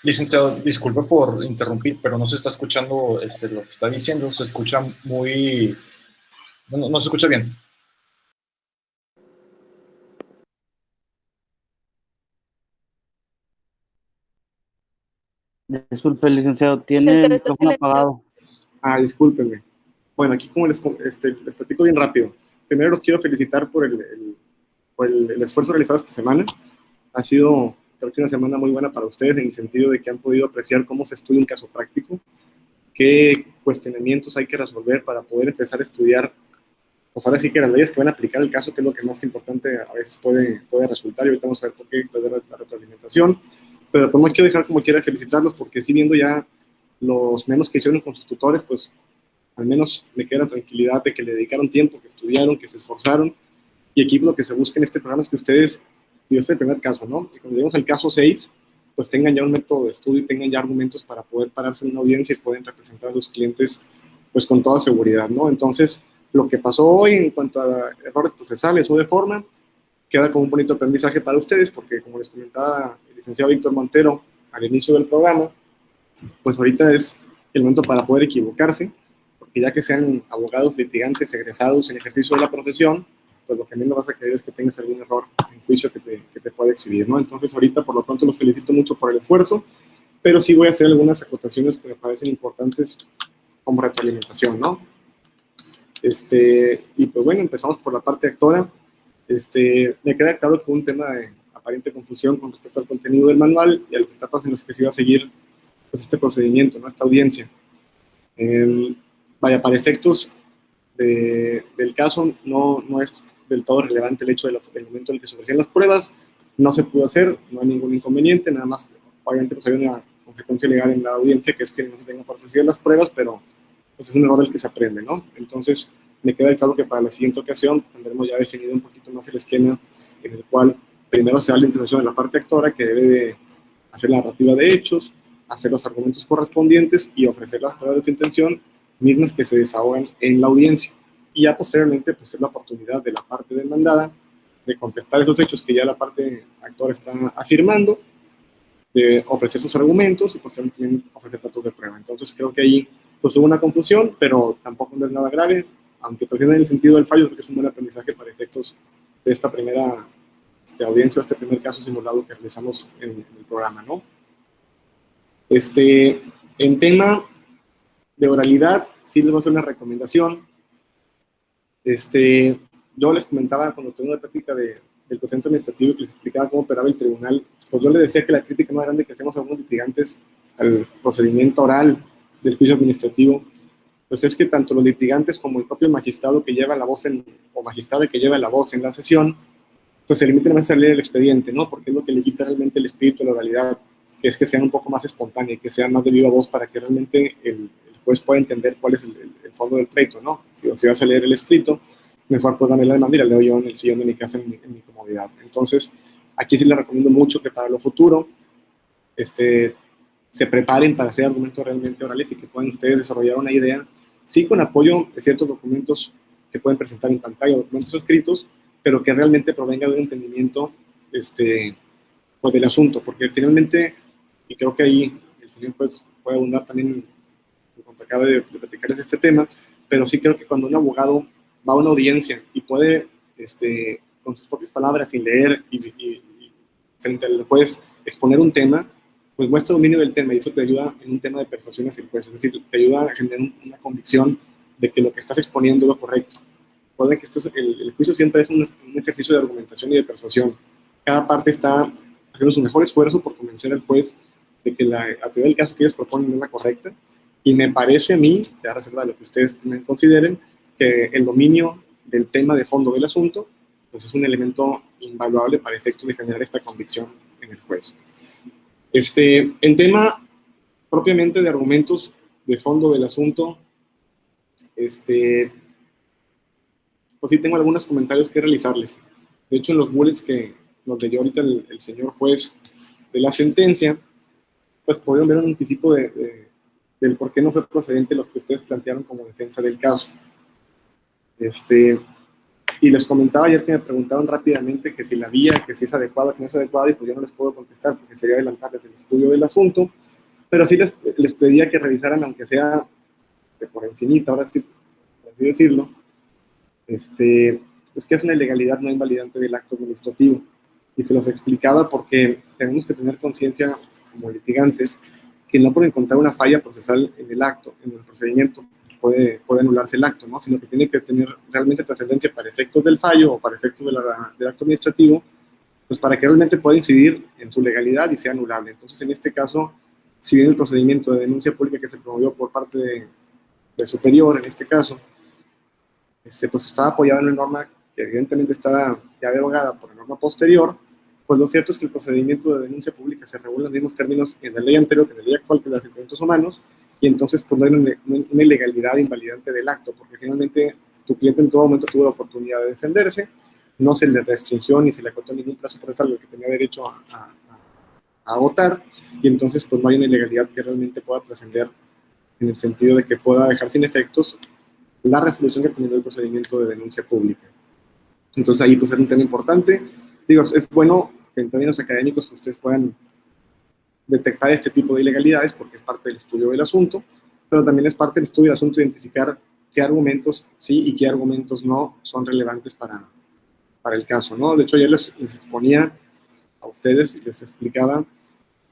Licenciado, disculpe por interrumpir, pero no se está escuchando lo que está diciendo. Se escucha muy... No se escucha bien. Disculpe, licenciado, tiene el micrófono apagado. Discúlpenme. Bueno, aquí como les platico bien rápido. Primero los quiero felicitar por el esfuerzo realizado esta semana. Ha sido, creo que una semana muy buena para ustedes en el sentido de que han podido apreciar cómo se estudia un caso práctico, qué cuestionamientos hay que resolver para poder empezar a estudiar, pues ahora sí que las leyes que van a aplicar el caso, que es lo que más importante a veces puede resultar, y ahorita vamos a ver por qué la retroalimentación. Pero pues no quiero dejar como quiera felicitarlos, porque sí, viendo ya los menos que hicieron con sus tutores, pues al menos me queda la tranquilidad de que le dedicaron tiempo, que estudiaron, que se esforzaron, y aquí lo que se busca en este programa es que ustedes, y este es el primer caso, ¿no? Y cuando lleguemos al caso 6, pues tengan ya un método de estudio y tengan ya argumentos para poder pararse en una audiencia y pueden representar a sus clientes pues con toda seguridad, ¿no? Entonces, lo que pasó hoy en cuanto a errores procesales o de forma, queda como un bonito aprendizaje para ustedes, porque como les comentaba el licenciado Víctor Montero al inicio del programa, pues ahorita es el momento para poder equivocarse, porque ya que sean abogados litigantes egresados en ejercicio de la profesión, pues lo que menos vas a querer es que tengas algún error en juicio que te pueda exhibir, ¿no? Entonces ahorita por lo pronto los felicito mucho por el esfuerzo, pero sí voy a hacer algunas acotaciones que me parecen importantes como retroalimentación, ¿no? Y pues bueno, empezamos por la parte actora. Me queda claro que hubo un tema de aparente confusión con respecto al contenido del manual y a las etapas en las que se iba a seguir pues, este procedimiento, ¿no? Esta audiencia. Vaya, para efectos del caso no es del todo relevante el hecho del momento en el que se ofrecían las pruebas, no se pudo hacer, no hay ningún inconveniente, nada más, obviamente pues hay una consecuencia legal en la audiencia, que es que no se tengan por ofrecer las pruebas, pero pues es un error del que se aprende, ¿no? Entonces, me queda claro que para la siguiente ocasión tendremos ya definido un poquito más el esquema en el cual primero se da la intervención de la parte actora, que debe de hacer la narrativa de hechos, hacer los argumentos correspondientes y ofrecer las pruebas de su intención, mismas que se desahogan en la audiencia. Y ya posteriormente, pues es la oportunidad de la parte demandada de contestar esos hechos que ya la parte actora está afirmando, de ofrecer sus argumentos y posteriormente también ofrecer datos de prueba. Entonces creo que ahí pues hubo una confusión, pero tampoco no es nada grave, aunque todavía en el sentido del fallo, porque es un buen aprendizaje para efectos de esta primera audiencia, este primer caso simulado que realizamos en el programa, ¿no? En tema de oralidad, sí les voy a hacer una recomendación. Yo les comentaba cuando tuve una práctica del procedimiento administrativo que les explicaba cómo operaba el tribunal, pues yo les decía que la crítica más grande que hacemos a algunos litigantes al procedimiento oral del juicio administrativo, pues es que tanto los litigantes como el propio magistrado que lleva la voz o magistrada que lleva la voz en la sesión, pues se limitan a leer el expediente, ¿no? Porque es lo que le quita realmente el espíritu de la oralidad, que es que sean un poco más espontáneos, que sean más de viva voz para que realmente el juez pueda entender cuál es el fondo del pleito, ¿no? Si vas a leer el escrito, mejor pues dame la demanda y la leo yo en el sillón de mi casa en mi comodidad. Entonces, aquí sí les recomiendo mucho que para lo futuro se preparen para hacer argumentos realmente orales y que puedan ustedes desarrollar una idea, sí con apoyo de ciertos documentos que pueden presentar en pantalla, documentos escritos, pero que realmente provenga de un entendimiento pues del asunto, porque finalmente, y creo que ahí el señor juez puede abundar también en cuanto acaba de platicarles este tema, pero sí creo que cuando un abogado va a una audiencia y puede, con sus propias palabras, sin leer y frente al juez, exponer un tema, pues muestra dominio del tema y eso te ayuda en un tema de persuasión hacia el juez, es decir, te ayuda a generar una convicción de que lo que estás exponiendo es lo correcto. Recuerden que el juicio siempre es un ejercicio de argumentación y de persuasión. Cada parte está haciendo su mejor esfuerzo por convencer al juez de que la teoría del caso que ellos proponen es la correcta, y me parece a mí, a reserva de lo que ustedes también consideren, que el dominio del tema de fondo del asunto pues es un elemento invaluable para efectos de generar esta convicción en el juez. En tema propiamente de argumentos de fondo del asunto, pues sí tengo algunos comentarios que realizarles. De hecho, en los bullets que nos leyó ahorita el señor juez de la sentencia, pues pudieron ver un anticipo del por qué no fue procedente lo que ustedes plantearon como defensa del caso. Y les comentaba ayer que me preguntaron rápidamente que si la vía, que si es adecuada, que no es adecuada, y pues yo no les puedo contestar porque sería adelantarles el estudio del asunto, pero sí les pedía que revisaran, aunque sea por encimita, ahora sí, por así decirlo, es que es una ilegalidad no invalidante del acto administrativo. Y se los explicaba porque tenemos que tener conciencia como litigantes que no por encontrar una falla procesal en el acto, en el procedimiento, puede anularse el acto, ¿no? Sino que tiene que tener realmente trascendencia para efectos del fallo o para efectos del acto administrativo, pues para que realmente pueda incidir en su legalidad y sea anulable. Entonces, en este caso, si bien el procedimiento de denuncia pública que se promovió por parte del superior, en este caso, pues estaba apoyado en una norma que evidentemente estaba ya derogada por la norma posterior, pues lo cierto es que el procedimiento de denuncia pública se regula en los mismos términos en la ley anterior que en la ley actual, que es la de los derechos humanos, y entonces pues no hay una ilegalidad invalidante del acto, porque finalmente tu cliente en todo momento tuvo la oportunidad de defenderse, no se le restringió ni se le acotó ningún plazo procesal al que tenía derecho a votar, y entonces pues no hay una ilegalidad que realmente pueda trascender en el sentido de que pueda dejar sin efectos la resolución que poniendo el procedimiento de denuncia pública. Entonces ahí pues es un tema importante. Digo, es bueno que en términos académicos que ustedes puedan detectar este tipo de ilegalidades porque es parte del estudio del asunto, pero también es parte del estudio del asunto identificar qué argumentos sí y qué argumentos no son relevantes para el caso, ¿no? De hecho, ayer les exponía a ustedes, les explicaba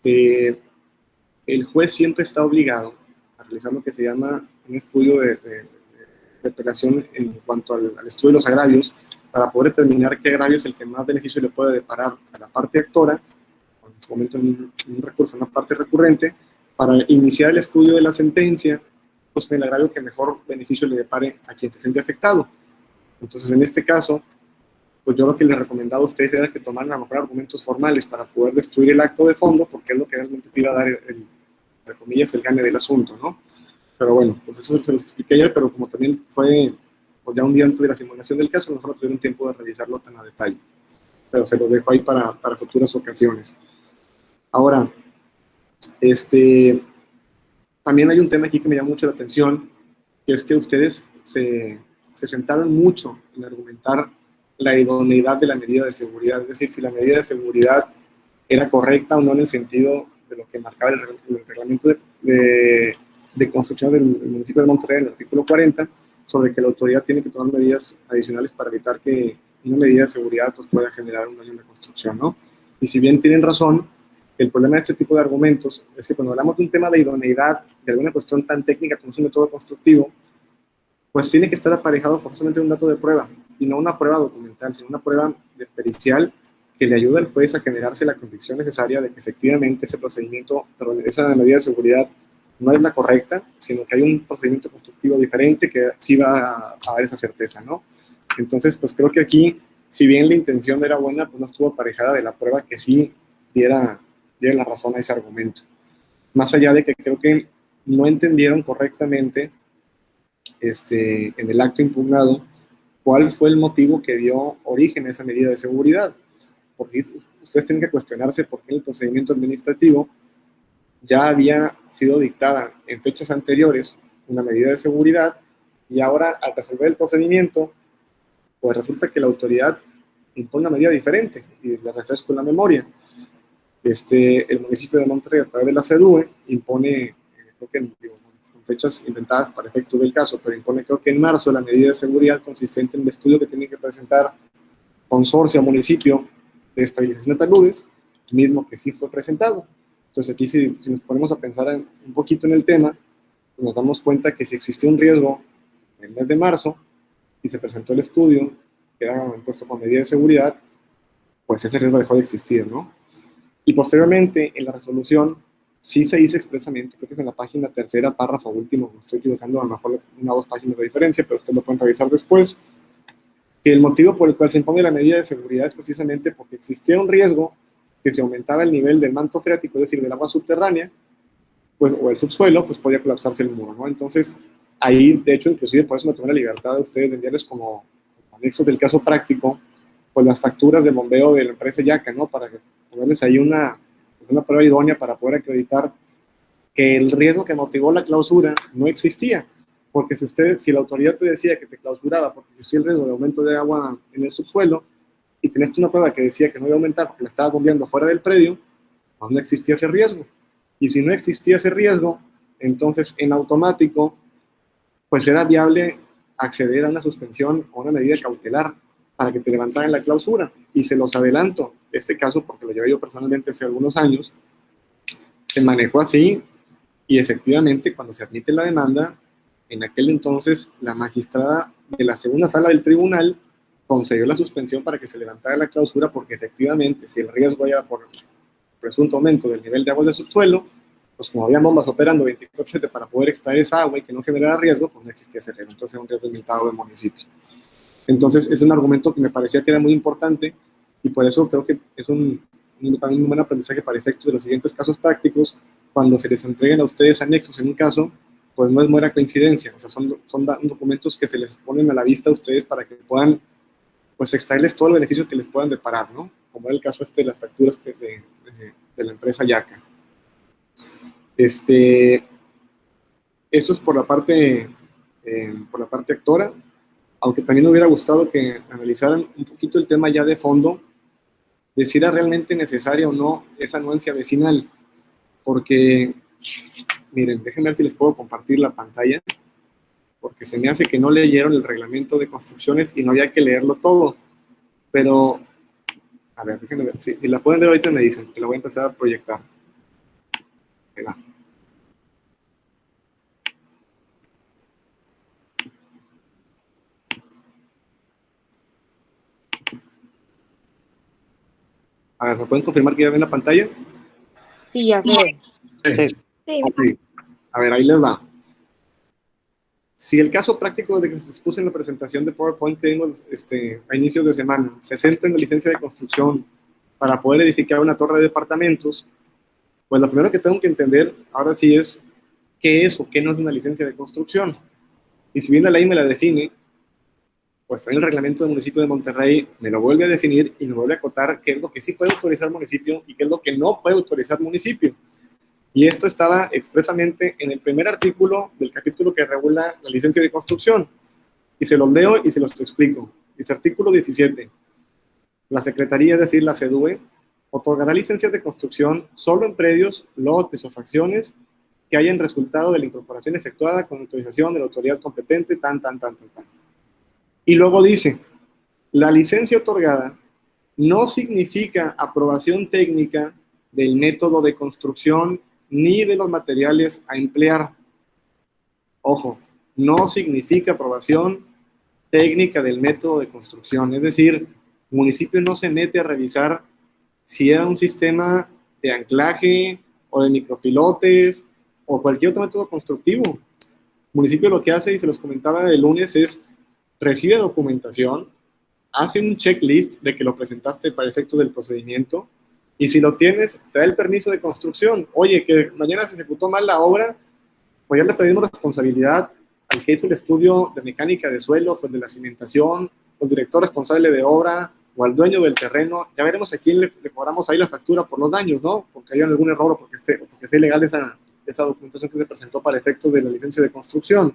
que el juez siempre está obligado a realizar lo que se llama un estudio de apelación en cuanto al estudio de los agravios, para poder determinar qué agravio es el que más beneficio le puede deparar a la parte actora, o en su momento en un recurso, en una parte recurrente, para iniciar el estudio de la sentencia, pues con el agravio que mejor beneficio le depare a quien se siente afectado. Entonces, en este caso, pues yo lo que les recomendaba a ustedes era que tomaran a lo mejor argumentos formales para poder destruir el acto de fondo, porque es lo que realmente te iba a dar, entre comillas, el gane del asunto, ¿no? Pero bueno, pues eso se los expliqué ayer, pero como también fue pues ya un día antes de la simulación del caso, a lo mejor no tuvieron tiempo de revisarlo tan a detalle. Pero se los dejo ahí para futuras ocasiones. Ahora, también hay un tema aquí que me llama mucho la atención, que es que ustedes se sentaron mucho en argumentar la idoneidad de la medida de seguridad, es decir, si la medida de seguridad era correcta o no en el sentido de lo que marcaba el reglamento de construcción del municipio de Monterrey, en el artículo 40, sobre que la autoridad tiene que tomar medidas adicionales para evitar que una medida de seguridad pues, pueda generar un daño en la construcción, ¿no? Y si bien tienen razón, el problema de este tipo de argumentos es que cuando hablamos de un tema de idoneidad, de alguna cuestión tan técnica como es un método constructivo, pues tiene que estar aparejado forzosamente un dato de prueba, y no una prueba documental, sino una prueba de pericial que le ayuda al juez a generarse la convicción necesaria de que efectivamente ese procedimiento, perdón, esa medida de seguridad no es la correcta, sino que hay un procedimiento constructivo diferente que sí va a dar esa certeza, ¿no? Entonces, pues creo que aquí, si bien la intención era buena, pues no estuvo aparejada de la prueba que sí diera la razón a ese argumento. Más allá de que creo que no entendieron correctamente en el acto impugnado cuál fue el motivo que dio origen a esa medida de seguridad. Porque ustedes tienen que cuestionarse por qué el procedimiento administrativo ya había sido dictada en fechas anteriores una medida de seguridad y ahora al resolver el procedimiento, pues resulta que la autoridad impone una medida diferente, y le refresco en la memoria. El municipio de Monterrey, a través de la CEDUE, impone, creo que con fechas inventadas para efecto del caso, pero impone creo que en marzo la medida de seguridad consistente en el estudio que tiene que presentar consorcio o municipio de estabilización de taludes, mismo que sí fue presentado. Entonces aquí si nos ponemos a pensar un poquito en el tema, pues nos damos cuenta que si existió un riesgo en el mes de marzo y se presentó el estudio que era impuesto con medida de seguridad, pues ese riesgo dejó de existir, ¿no? Y posteriormente en la resolución sí se dice expresamente, creo que es en la página tercera, párrafo último, me estoy equivocando, a lo mejor una o dos páginas de diferencia, pero ustedes lo pueden revisar después, que el motivo por el cual se impone la medida de seguridad es precisamente porque existía un riesgo que si aumentaba el nivel del manto freático, es decir, del agua subterránea, pues, o el subsuelo, pues podía colapsarse el muro, ¿no? Entonces, ahí, de hecho, inclusive por eso me tomé la libertad de ustedes de enviarles como anexos del caso práctico, pues las facturas de bombeo de la empresa Yaca, ¿no? Para ponerles ahí una prueba idónea para poder acreditar que el riesgo que motivó la clausura no existía. Porque si la autoridad te decía que te clausuraba porque existía el riesgo de aumento de agua en el subsuelo y tenías una prueba que decía que no iba a aumentar porque la estabas bombeando fuera del predio, pues no existía ese riesgo. Y si no existía ese riesgo, entonces en automático, pues era viable acceder a una suspensión o una medida cautelar para que te levantaran la clausura. Y se los adelanto, este caso, porque lo llevé yo personalmente hace algunos años, se manejó así y efectivamente cuando se admite la demanda, en aquel entonces la magistrada de la segunda sala del tribunal concedió la suspensión para que se levantara la clausura porque efectivamente si el riesgo era por presunto aumento del nivel de agua del subsuelo, pues como había bombas operando 24/7 para poder extraer esa agua y que no generara riesgo, pues no existía ese riesgo, entonces era un riesgo limitado del municipio. Entonces es un argumento que me parecía que era muy importante y por eso creo que es también un buen aprendizaje para efectos de los siguientes casos prácticos. Cuando se les entreguen a ustedes anexos en un caso, pues no es mera coincidencia, o sea, son documentos que se les ponen a la vista a ustedes para que puedan, pues, extraerles todo el beneficio que les puedan deparar, ¿no? Como era el caso de las facturas de la empresa Yaca. Eso es por la parte actora, aunque también me hubiera gustado que analizaran un poquito el tema ya de fondo, de si era realmente necesaria o no esa anuencia vecinal, porque, miren, déjenme ver si les puedo compartir la pantalla, porque se me hace que no leyeron el reglamento de construcciones y no había que leerlo todo, pero, a ver, déjenme ver, si la pueden ver ahorita me dicen, que la voy a empezar a proyectar. Ahí va. A ver, ¿me pueden confirmar que ya ven la pantalla? Sí, ya se ve. Sí. Okay. A ver, ahí les va. Si el caso práctico de que se expuso en la presentación de PowerPoint que vimos a inicios de semana se centra en la licencia de construcción para poder edificar una torre de departamentos, pues lo primero que tengo que entender ahora sí es qué es o qué no es una licencia de construcción. Y si bien la ley me la define, pues también el reglamento del municipio de Monterrey me lo vuelve a definir y me vuelve a acotar qué es lo que sí puede autorizar el municipio y qué es lo que no puede autorizar el municipio. Y esto estaba expresamente en el primer artículo del capítulo que regula la licencia de construcción. Y se los leo y se los explico. Dice artículo 17. La Secretaría, es decir, la CEDUE, otorgará licencias de construcción solo en predios, lotes o fracciones que hayan resultado de la incorporación efectuada con autorización de la autoridad competente, tan. Y luego dice, la licencia otorgada no significa aprobación técnica del método de construcción ni de los materiales a emplear. Ojo, no significa aprobación técnica del método de construcción. Es decir, el municipio no se mete a revisar si era un sistema de anclaje o de micropilotes o cualquier otro método constructivo. El municipio lo que hace, y se los comentaba el lunes, es recibe documentación, hace un checklist de que lo presentaste para efecto del procedimiento, y si lo tienes, te da el permiso de construcción. Oye, que mañana se ejecutó mal la obra, pues ya le pedimos responsabilidad al que hizo el estudio de mecánica de suelos, o el de la cimentación, o el director responsable de obra, o al dueño del terreno. Ya veremos a quién le cobramos ahí la factura por los daños, ¿no? Porque hay algún error o porque sea ilegal esa documentación que se presentó para efectos de la licencia de construcción.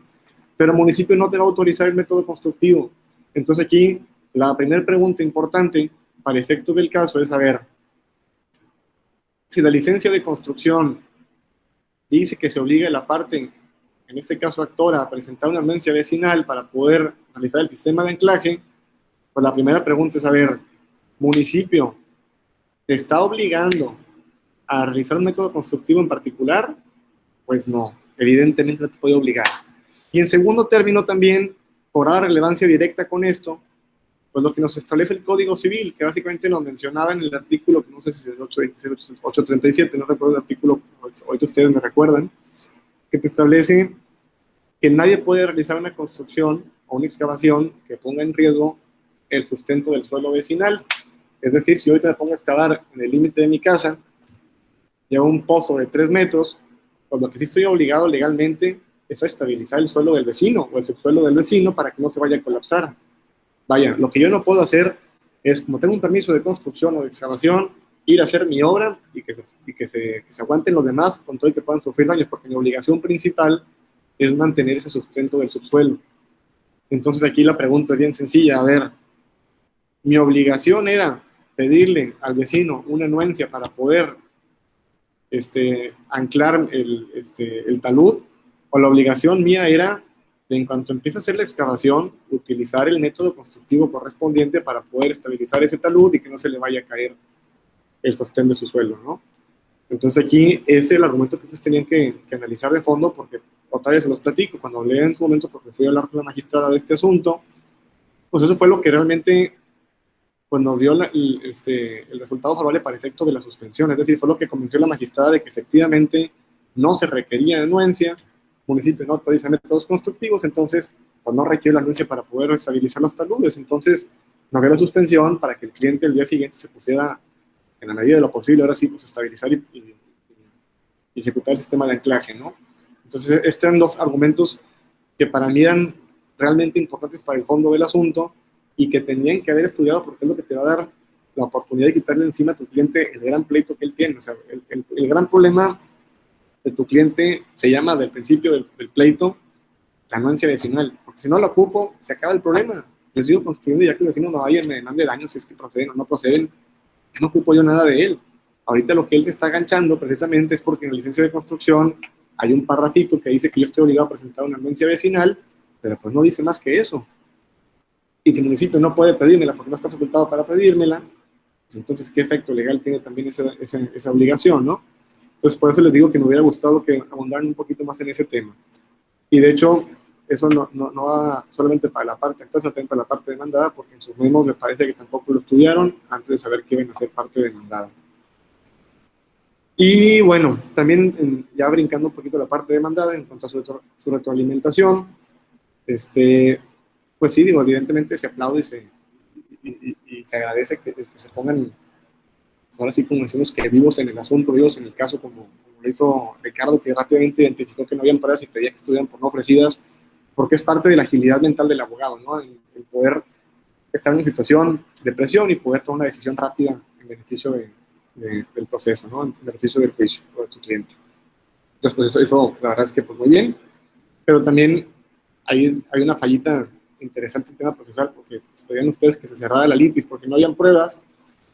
Pero el municipio no te va a autorizar el método constructivo. Entonces aquí la primera pregunta importante para efectos del caso es saber si la licencia de construcción dice que se obliga a la parte, en este caso actora, a presentar una anuencia vecinal para poder realizar el sistema de anclaje. Pues la primera pregunta es saber, municipio, ¿te está obligando a realizar un método constructivo en particular? Pues no, evidentemente no te puede obligar. Y en segundo término también, por dar relevancia directa con esto, pues lo que nos establece el Código Civil, que básicamente nos mencionaba en el artículo, que no sé si es el 826 o 837, no recuerdo el artículo, ahorita ustedes me recuerdan, que te establece que nadie puede realizar una construcción o una excavación que ponga en riesgo el sustento del suelo vecinal. Es decir, si ahorita me pongo a excavar en el límite de mi casa, llevo un pozo de 3 metros, pues lo que sí estoy obligado legalmente es a estabilizar el suelo del vecino o el subsuelo del vecino para que no se vaya a colapsar. Vaya, lo que yo no puedo hacer es, como tengo un permiso de construcción o de excavación, ir a hacer mi obra y que se aguanten los demás con todo y que puedan sufrir daños, porque mi obligación principal es mantener ese sustento del subsuelo. Entonces aquí la pregunta es bien sencilla. A ver, mi obligación era pedirle al vecino una anuencia para poder anclar el talud, o la obligación mía era de, en cuanto empiece a hacer la excavación, utilizar el método constructivo correspondiente para poder estabilizar ese talud y que no se le vaya a caer el sostén de su suelo, ¿no? Entonces aquí es el argumento que ustedes tenían que analizar de fondo, porque otra vez se los platico, cuando hablé en su momento, porque fui a hablar con la magistrada de este asunto, pues eso fue lo que realmente pues nos dio el resultado favorable para efecto de la suspensión. Es decir, fue lo que convenció a la magistrada de que efectivamente no se requería anuencia, el municipio no autoriza métodos constructivos, entonces pues no requiere la anuencia para poder estabilizar los taludes. Entonces nos dio la suspensión para que el cliente el día siguiente se pusiera, en la medida de lo posible, ahora sí, pues estabilizar y ejecutar el sistema de anclaje, ¿no? Entonces estos eran dos argumentos que para mí eran realmente importantes para el fondo del asunto y que tenían que haber estudiado, porque es lo que te va a dar la oportunidad de quitarle encima a tu cliente el gran pleito que él tiene. O sea, el gran problema de tu cliente se llama, del principio del pleito, la anuencia vecinal, porque si no lo ocupo, se acaba el problema. Yo sigo construyendo y ya que el vecino no vaya y me demande daños si es que proceden o no proceden, no ocupo yo nada de él. Ahorita lo que él se está aganchando precisamente es porque en la licencia de construcción hay un parrafito que dice que yo estoy obligado a presentar una anuencia vecinal, pero pues no dice más que eso. Y si el municipio no puede pedírmela porque no está facultado para pedírmela, pues entonces, ¿qué efecto legal tiene también esa obligación, no? Entonces, por eso les digo que me hubiera gustado que abundaran un poquito más en ese tema. Y de hecho, eso no va solamente para la parte actual, sino también para la parte demandada, porque en sus memos me parece que tampoco lo estudiaron antes de saber que iban a ser parte demandada. Y bueno, también ya brincando un poquito la parte demandada en cuanto a su retroalimentación, pues sí, digo, evidentemente se aplaude y se agradece que se pongan, ahora sí, como decimos, que vivos en el asunto, vivos en el caso, como lo hizo Ricardo, que rápidamente identificó que no habían pruebas y pedía que estuvieran por no ofrecidas, porque es parte de la agilidad mental del abogado, ¿no? El poder estar en una situación de presión y poder tomar una decisión rápida en beneficio del proceso, ¿no? En beneficio del juicio o de tu cliente. Entonces, pues eso la verdad es que pues muy bien, pero también hay una fallita interesante en el tema procesal, porque pedían ustedes que se cerrara la litis porque no habían pruebas,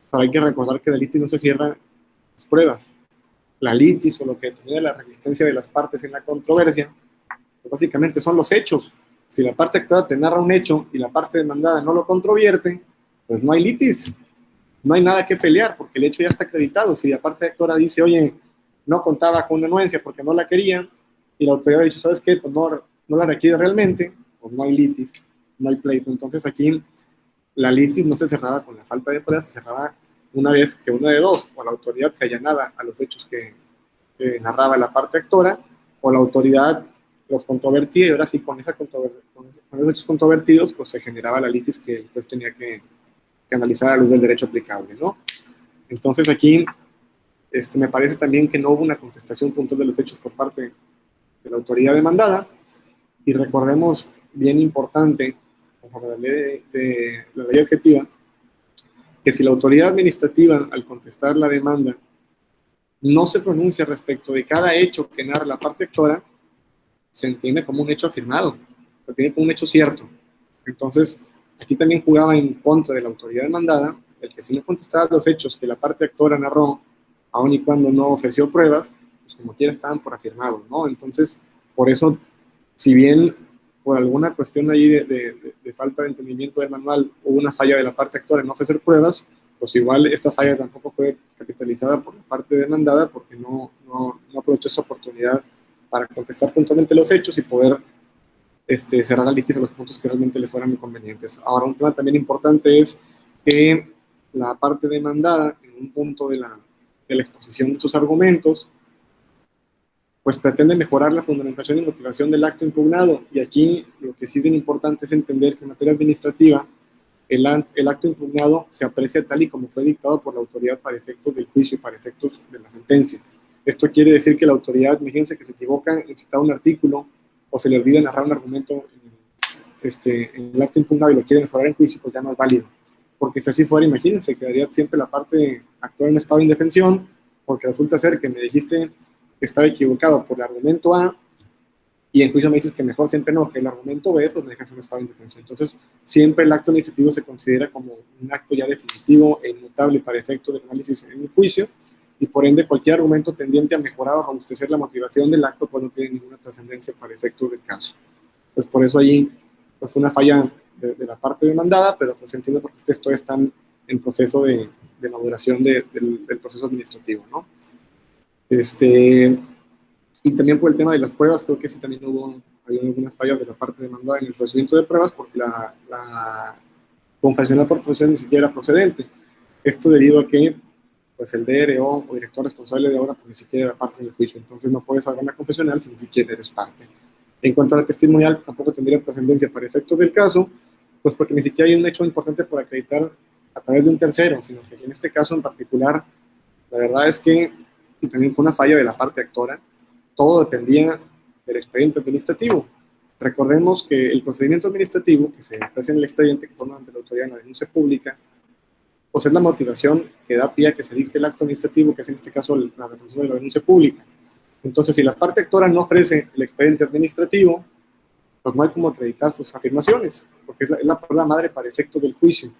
pero hay que recordar que la litis no se cierra las pruebas. La litis, o lo que tenía la resistencia de las partes en la controversia, pues básicamente son los hechos. Si la parte actora te narra un hecho y la parte demandada no lo controvierte, pues no hay litis, no hay nada que pelear porque el hecho ya está acreditado. Si la parte actora dice, oye, no contaba con una anuencia porque no la quería, y la autoridad ha dicho, ¿sabes qué? Pues no la requiere realmente, pues no hay litis, no hay pleito. Entonces aquí la litis no se cerraba con la falta de pruebas, se cerraba una vez que una de dos, o la autoridad se allanaba a los hechos que narraba la parte actora, o la autoridad los controvertía, y ahora sí con esos hechos controvertidos pues se generaba la litis que el juez tenía que analizar a la luz del derecho aplicable, ¿no? Entonces aquí me parece también que no hubo una contestación puntual de los hechos por parte la autoridad demandada. Y recordemos, bien importante, conforme a la ley objetiva, que si la autoridad administrativa, al contestar la demanda, no se pronuncia respecto de cada hecho que narra la parte actora, se entiende como un hecho afirmado, se entiende como un hecho cierto. Entonces, aquí también jugaba en contra de la autoridad demandada, el que si no contestaba los hechos que la parte actora narró, aun y cuando no ofreció pruebas, pues como quiera estaban por afirmados, ¿no? Entonces, por eso, si bien por alguna cuestión ahí de falta de entendimiento del manual o una falla de la parte actora en no ofrecer pruebas, pues igual esta falla tampoco fue capitalizada por la parte demandada porque no aprovechó esa oportunidad para contestar puntualmente los hechos y poder cerrar la litis a los puntos que realmente le fueran convenientes. Ahora, un tema también importante es que la parte demandada, en un punto de la exposición de sus argumentos, pues pretende mejorar la fundamentación y motivación del acto impugnado. Y aquí lo que sí es bien importante es entender que en materia administrativa el acto impugnado se aprecia tal y como fue dictado por la autoridad para efectos del juicio y para efectos de la sentencia. Esto quiere decir que la autoridad, imagínense que se equivoca en citar un artículo o se le olvida narrar un argumento en el acto impugnado y lo quiere mejorar en juicio, pues ya no es válido. Porque si así fuera, imagínense, quedaría siempre la parte actual en estado de indefensión, porque resulta ser que me dijiste que estaba equivocado por el argumento A, y en juicio me dices que mejor siempre no, que el argumento B, pues me dejas un estado de indefensión. Entonces, siempre el acto administrativo se considera como un acto ya definitivo e inmutable para efecto del análisis en el juicio, y por ende cualquier argumento tendiente a mejorar o robustecer la motivación del acto, pues no tiene ninguna trascendencia para efecto del caso. Pues por eso ahí pues fue una falla de la parte demandada, pero pues entiendo porque ustedes todavía están en proceso de maduración del proceso administrativo, ¿no? Y también por el tema de las pruebas, creo que sí también había algunas fallas de la parte demandada en el procedimiento de pruebas, porque la confesional por posesión ni siquiera era procedente. Esto debido a que pues el DRO o director responsable de obra pues ni siquiera era parte del juicio, entonces no puedes hablar una confesional si ni siquiera eres parte. En cuanto a la testimonial, tampoco tendría trascendencia para efectos del caso, pues porque ni siquiera hay un hecho importante por acreditar a través de un tercero, sino que en este caso en particular, la verdad es que, y también fue una falla de la parte actora, todo dependía del expediente administrativo. Recordemos que el procedimiento administrativo que se expresa en el expediente que forma ante la autoridad en la denuncia pública, pues es la motivación que da pie a que se dicte el acto administrativo, que es en este caso la resolución de la denuncia pública. Entonces, si la parte actora no ofrece el expediente administrativo, pues no hay como acreditar sus afirmaciones, porque es la prueba madre para efectos del juicio.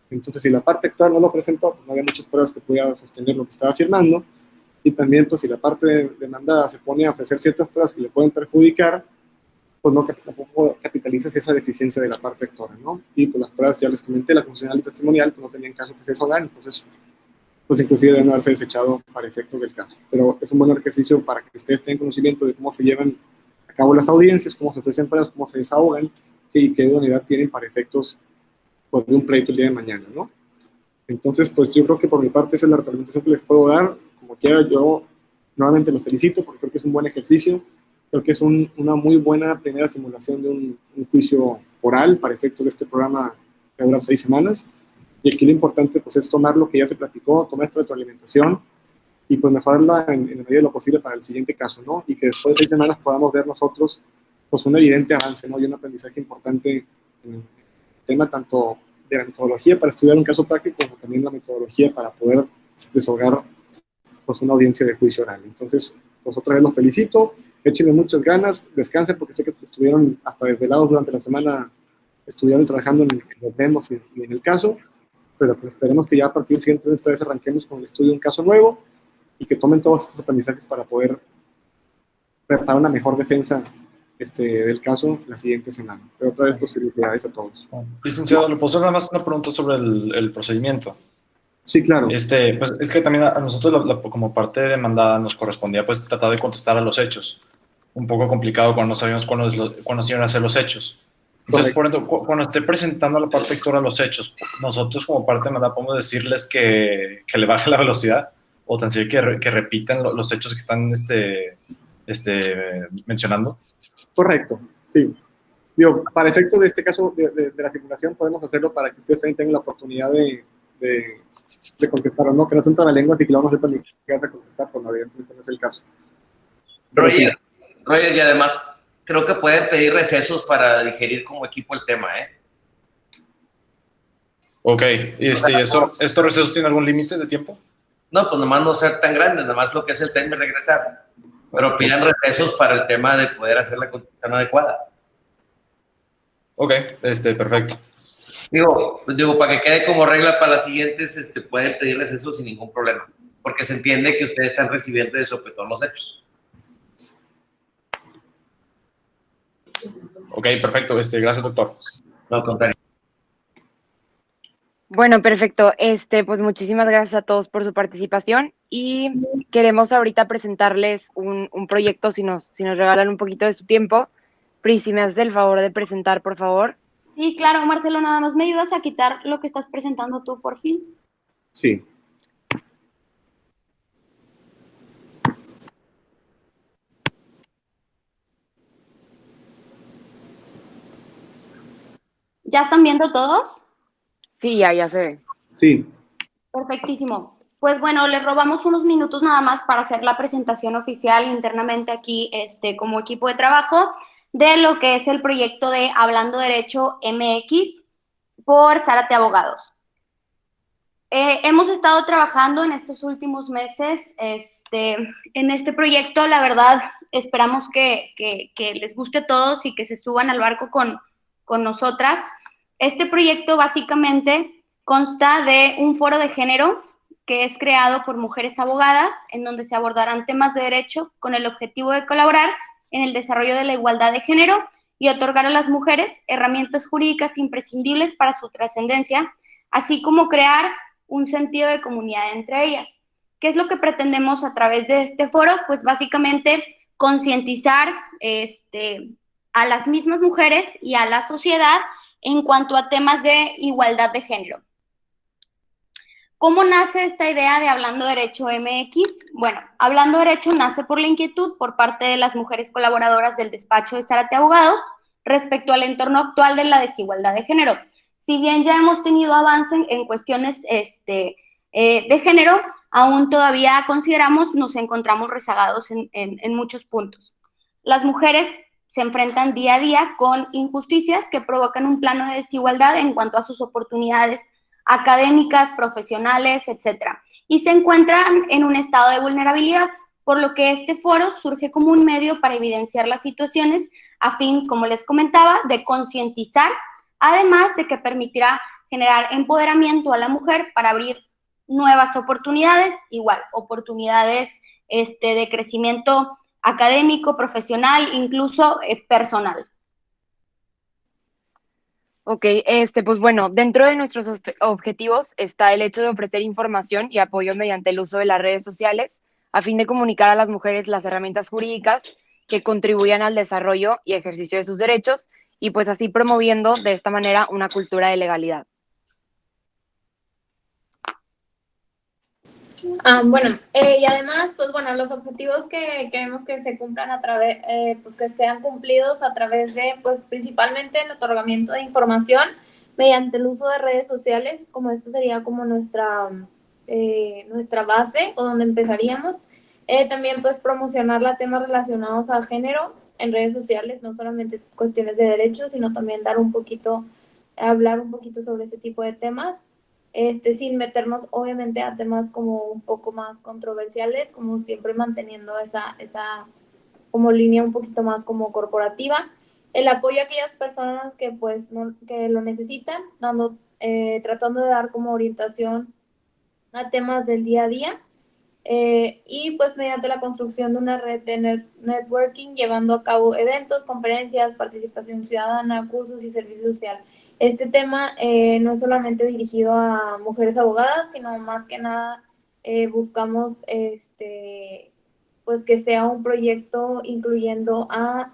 Entonces, si la parte actora no lo presentó, pues no había muchas pruebas que pudieran sostener lo que estaba afirmando, y también, pues, si la parte demandada se pone a ofrecer ciertas pruebas que le pueden perjudicar, pues no tampoco capitalizas esa deficiencia de la parte actora, ¿no? Y pues las pruebas, ya les comenté, la funcional y testimonial, pues no tenían caso que se desahogaran, entonces, pues inclusive deben haberse desechado para efectos del caso. Pero es un buen ejercicio para que ustedes tengan conocimiento de cómo se llevan a cabo las audiencias, cómo se ofrecen pruebas, cómo se desahogan y qué idoneidad tienen para efectos pues, de un pleito el día de mañana, ¿no? Entonces, pues yo creo que por mi parte esa es la retroalimentación que les puedo dar. Como quiera, yo nuevamente los felicito porque creo que es un buen ejercicio. Creo que es una muy buena primera simulación de un juicio oral para efectos de este programa que va a durar 6 semanas. Y aquí lo importante pues, es tomar lo que ya se platicó, tomar esta retroalimentación y pues mejorarla en la medida de lo posible para el siguiente caso, ¿no? Y que después de 6 semanas podamos ver nosotros pues, un evidente avance, ¿no? Y un aprendizaje importante en el tema tanto de la metodología para estudiar un caso práctico como también la metodología para poder desahogar pues, una audiencia de juicio oral. Entonces, pues otra vez los felicito. Échenle muchas ganas, descansen porque sé que estuvieron hasta desvelados durante la semana estudiando y trabajando en los demos y en el caso, pero pues esperemos que ya a partir del siguiente mes ustedes arranquemos con el estudio de un caso nuevo y que tomen todos estos aprendizajes para poder preparar una mejor defensa del caso la siguiente semana. Pero otra vez, pues felicidades a todos. Licenciado, ¿le puedo hacer nada más una pregunta sobre el procedimiento? Sí, claro. Pues es que también a nosotros como parte demandada nos correspondía pues tratar de contestar a los hechos. Un poco complicado cuando no sabíamos cuándo se iban a hacer los hechos. Entonces, por ejemplo, cuando esté presentando a la parte actora los hechos, nosotros como parte demandada podemos decirles que le baje la velocidad o tan siquiera que repitan los hechos que están mencionando. Correcto, sí. Digo, para efecto de este caso de la simulación podemos hacerlo para que ustedes también tengan la oportunidad de contestar o no, que no son todas las lenguas y que lo vamos a hacer para que a contestar cuando evidentemente no es el caso. Roger, Roger, y además creo que pueden pedir recesos para digerir como equipo el tema, ¿eh? Ok, ¿y estos recesos tienen algún límite de tiempo? No, pues nomás no ser tan grandes, nomás lo que es el tema y regresar. Pero pidan recesos para el tema de poder hacer la contestación adecuada. Ok, perfecto. Digo, para que quede como regla para las siguientes, pueden pedir recesos sin ningún problema, porque se entiende que ustedes están recibiendo de sopetón los hechos. Ok, perfecto. Gracias, doctor. No, al contrario. Bueno, perfecto. Pues muchísimas gracias a todos por su participación y queremos ahorita presentarles un proyecto, si nos regalan un poquito de su tiempo. Pri, si me haces el favor de presentar, por favor. Sí, claro, Marcelo, nada más me ayudas a quitar lo que estás presentando tú, por fin. Sí. ¿Ya están viendo todos? Sí, ya se ve. Sí. Perfectísimo. Pues bueno, les robamos unos minutos nada más para hacer la presentación oficial internamente aquí como equipo de trabajo de lo que es el proyecto de Hablando Derecho MX por Zárate Abogados. Hemos estado trabajando en estos últimos meses en este proyecto. La verdad, esperamos que les guste a todos y que se suban al barco con nosotras. Este proyecto básicamente consta de un foro de género que es creado por mujeres abogadas, en donde se abordarán temas de derecho con el objetivo de colaborar en el desarrollo de la igualdad de género y otorgar a las mujeres herramientas jurídicas imprescindibles para su trascendencia, así como crear un sentido de comunidad entre ellas. ¿Qué es lo que pretendemos a través de este foro? Pues básicamente concientizar a las mismas mujeres y a la sociedad en cuanto a temas de igualdad de género. ¿Cómo nace esta idea de Hablando Derecho MX? Bueno, Hablando Derecho nace por la inquietud por parte de las mujeres colaboradoras del despacho de Zárate Abogados respecto al entorno actual de la desigualdad de género. Si bien ya hemos tenido avance en cuestiones de género, aún todavía consideramos nos encontramos rezagados en muchos puntos. Las mujeres se enfrentan día a día con injusticias que provocan un plano de desigualdad en cuanto a sus oportunidades académicas, profesionales, etcétera, y se encuentran en un estado de vulnerabilidad, por lo que este foro surge como un medio para evidenciar las situaciones a fin, como les comentaba, de concientizar, además de que permitirá generar empoderamiento a la mujer para abrir nuevas oportunidades, igual, oportunidades de crecimiento académico, profesional, incluso personal. Ok, pues bueno, dentro de nuestros objetivos está el hecho de ofrecer información y apoyo mediante el uso de las redes sociales a fin de comunicar a las mujeres las herramientas jurídicas que contribuyan al desarrollo y ejercicio de sus derechos y pues así promoviendo de esta manera una cultura de legalidad. Y además, pues bueno, los objetivos que queremos que se cumplan a través, pues que sean cumplidos a través de, pues principalmente el otorgamiento de información mediante el uso de redes sociales, como esta sería como nuestra base o donde empezaríamos. También pues promocionar los temas relacionados al género en redes sociales, no solamente cuestiones de derechos, sino también hablar un poquito sobre ese tipo de temas. Sin meternos obviamente a temas como un poco más controversiales, como siempre manteniendo esa como línea un poquito más como corporativa. El apoyo a aquellas personas que pues que lo necesitan, tratando de dar como orientación a temas del día a día, y pues mediante la construcción de una red de networking, llevando a cabo eventos, conferencias, participación ciudadana, cursos y servicio social. Este tema no es solamente dirigido a mujeres abogadas, sino más que nada buscamos pues que sea un proyecto incluyendo a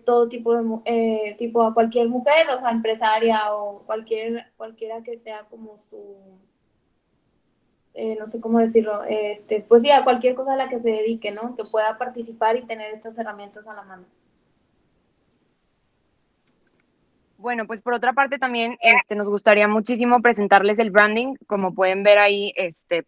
todo tipo a cualquier mujer, o sea, empresaria o cualquiera que sea como su, no sé cómo decirlo, pues sí, a cualquier cosa a la que se dedique, ¿no? Que pueda participar y tener estas herramientas a la mano. Bueno, pues por otra parte también nos gustaría muchísimo presentarles el branding, como pueden ver ahí,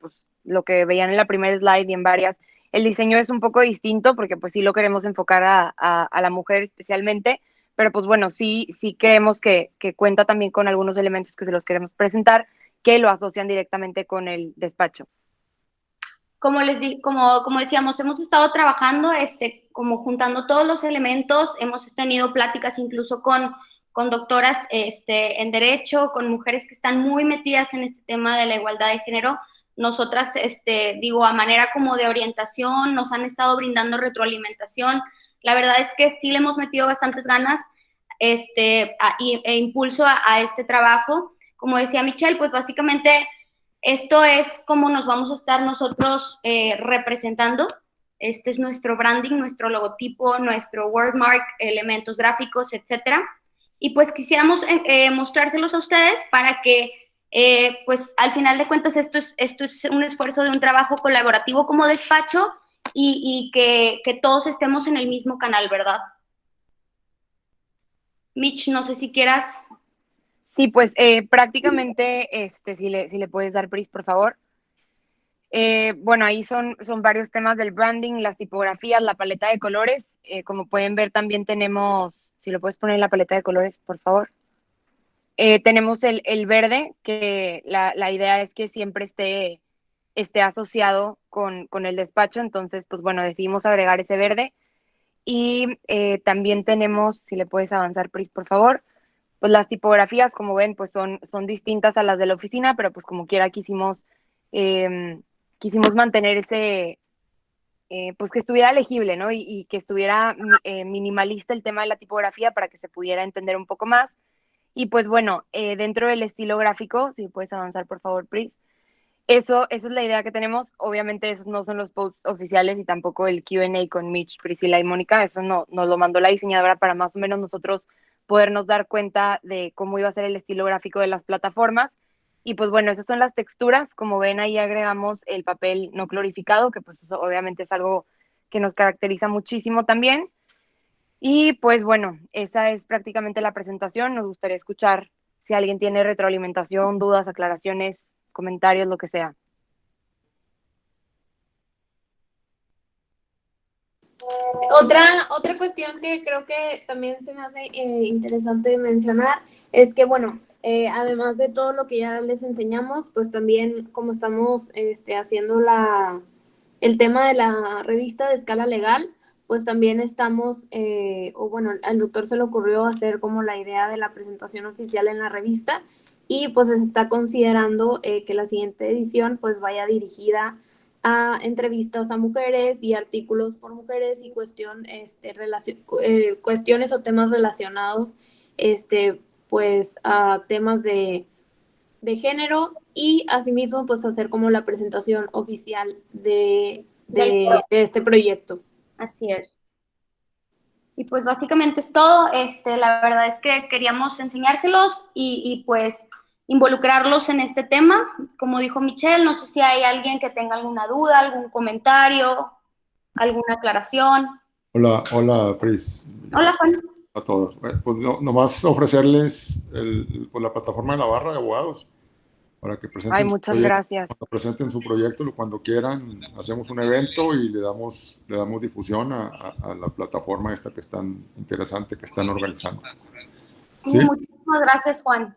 pues lo que veían en la primera slide y en varias, El diseño es un poco distinto porque pues sí lo queremos enfocar a la mujer especialmente, pero pues bueno, sí creemos que cuenta también con algunos elementos que se los queremos presentar que lo asocian directamente con el despacho. Como decíamos, hemos estado trabajando, como juntando todos los elementos, hemos tenido pláticas incluso con doctoras en Derecho, con mujeres que están muy metidas en este tema de la igualdad de género. Nosotras, a manera como de orientación, nos han estado brindando retroalimentación. La verdad es que sí le hemos metido bastantes ganas e impulso a este trabajo. Como decía Michelle, pues básicamente esto es como nos vamos a estar nosotros representando. Este es nuestro branding, nuestro logotipo, nuestro wordmark, elementos gráficos, etcétera. Y pues quisiéramos mostrárselos a ustedes para que, pues al final de cuentas, esto es un esfuerzo de un trabajo colaborativo como despacho y que todos estemos en el mismo canal, ¿verdad? Mitch, no sé si quieras. Sí, pues prácticamente, si le puedes dar, Pris, por favor. Bueno, ahí son varios temas del branding, las tipografías, la paleta de colores. Como pueden ver, también tenemos, si lo puedes poner en la paleta de colores, por favor. Tenemos el verde, que la idea es que siempre esté asociado con el despacho. Entonces, pues bueno, decidimos agregar ese verde. Y también tenemos, si le puedes avanzar, Pris, por favor. Pues las tipografías, como ven, pues son distintas a las de la oficina, pero pues como quiera quisimos mantener ese, pues que estuviera legible, ¿no? Y que estuviera minimalista el tema de la tipografía para que se pudiera entender un poco más. Y pues bueno, dentro del estilo gráfico, si puedes avanzar por favor, Pris, eso es la idea que tenemos. Obviamente esos no son los posts oficiales y tampoco el Q&A con Mitch, Priscila y Mónica, eso nos lo mandó la diseñadora para más o menos nosotros podernos dar cuenta de cómo iba a ser el estilo gráfico de las plataformas. Y pues bueno, esas son las texturas. Como ven, ahí agregamos el papel no clorificado, que pues eso obviamente es algo que nos caracteriza muchísimo también. Y pues bueno, esa es prácticamente la presentación. Nos gustaría escuchar si alguien tiene retroalimentación, dudas, aclaraciones, comentarios, lo que sea. Otra cuestión que creo que también se me hace interesante mencionar es que, bueno, además de todo lo que ya les enseñamos, pues también como estamos haciendo el tema de la revista de escala legal, pues también estamos, al doctor se le ocurrió hacer como la idea de la presentación oficial en la revista y pues se está considerando que la siguiente edición pues vaya dirigida a entrevistas a mujeres y artículos por mujeres y cuestiones o temas relacionados pues a temas de género y asimismo pues hacer como la presentación oficial de este proyecto. Así es. Y pues básicamente es todo. La verdad es que queríamos enseñárselos y pues involucrarlos en este tema. Como dijo Michelle, no sé si hay alguien que tenga alguna duda, algún comentario, alguna aclaración. Hola, Pris. Hola, Juan. A todos. Pues nomás ofrecerles la plataforma de la barra de abogados para que presenten. Ay, muchas gracias. Presenten su proyecto cuando quieran. Hacemos un evento y le damos difusión a la plataforma esta que es tan interesante que están organizando. ¿Sí? Muchísimas gracias, Juan.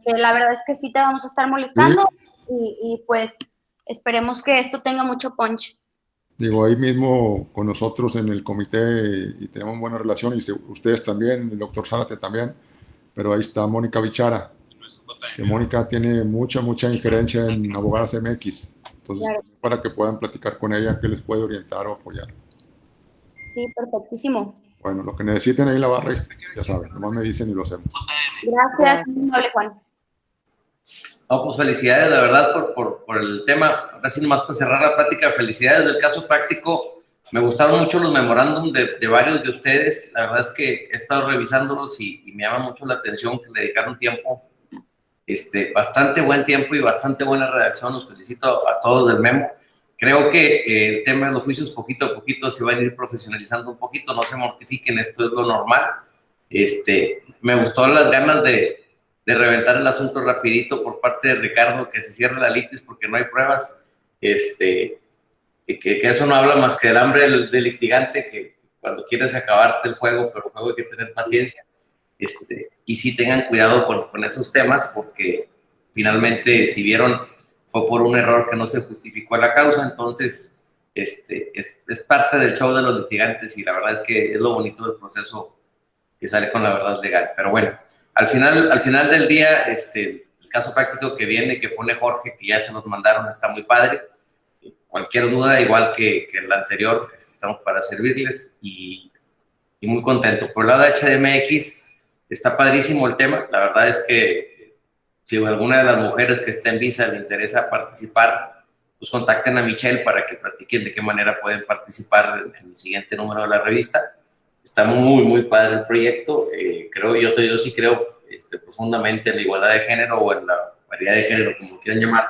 La verdad es que sí te vamos a estar molestando y pues esperemos que esto tenga mucho punch. Digo, ahí mismo con nosotros en el comité y tenemos buena relación y ustedes también, el doctor Zárate también, pero ahí está Mónica Bichara, que Mónica tiene mucha injerencia en Abogadas MX, entonces claro, para que puedan platicar con ella, que les puede orientar o apoyar. Sí, perfectísimo. Bueno, lo que necesiten ahí en la barra, ya saben, nomás me dicen y lo hacemos. Gracias, muy amable, Juan. No, pues felicidades, la verdad, por el tema. Ahora sí, nomás para cerrar la plática, felicidades del caso práctico. Me gustaron mucho los memorándum de varios de ustedes. La verdad es que he estado revisándolos y me llama mucho la atención que le dedicaron tiempo, bastante buen tiempo y bastante buena redacción. Los felicito a todos del memo. Creo que el tema de los juicios poquito a poquito se va a ir profesionalizando un poquito. No se mortifiquen, esto es lo normal. Me gustó las ganas de reventar el asunto rapidito por parte de Ricardo, que se cierre la litis porque no hay pruebas. que eso no habla más que del hambre del litigante, que cuando quieres acabarte el juego, pero el juego hay que tener paciencia. Y sí tengan cuidado con esos temas, porque finalmente, si vieron, fue por un error que no se justificó la causa. Entonces es parte del show de los litigantes, y la verdad es que es lo bonito del proceso, que sale con la verdad legal. Pero bueno, al final del día, el caso práctico que viene, que pone Jorge, que ya se nos mandaron, está muy padre. Cualquier duda, igual que el anterior, estamos para servirles, y muy contento. Por el lado de HDMX, está padrísimo el tema. La verdad es que si alguna de las mujeres que está en Visa le interesa participar, pues contacten a Michelle para que platiquen de qué manera pueden participar en el siguiente número de la revista. Está muy, muy padre el proyecto. Yo sí creo profundamente en la igualdad de género, o en la paridad de género, como quieran llamar,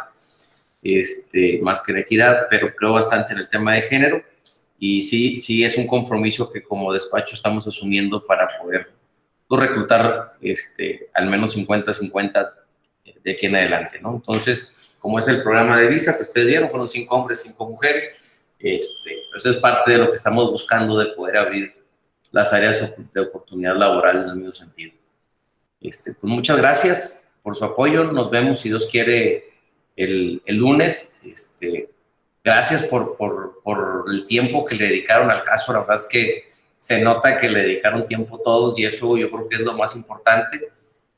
más que en equidad, pero creo bastante en el tema de género. Y sí es un compromiso que como despacho estamos asumiendo para poder reclutar al menos 50-50 de aquí en adelante, ¿no? Entonces, como es el programa de Visa, que ustedes vieron, fueron 5 hombres, 5 mujeres. Pues es parte de lo que estamos buscando, de poder abrir las áreas de oportunidad laboral en el mismo sentido. Pues muchas gracias por su apoyo. Nos vemos, si Dios quiere, el lunes. Gracias por el tiempo que le dedicaron al caso. La verdad es que se nota que le dedicaron tiempo todos, y eso yo creo que es lo más importante.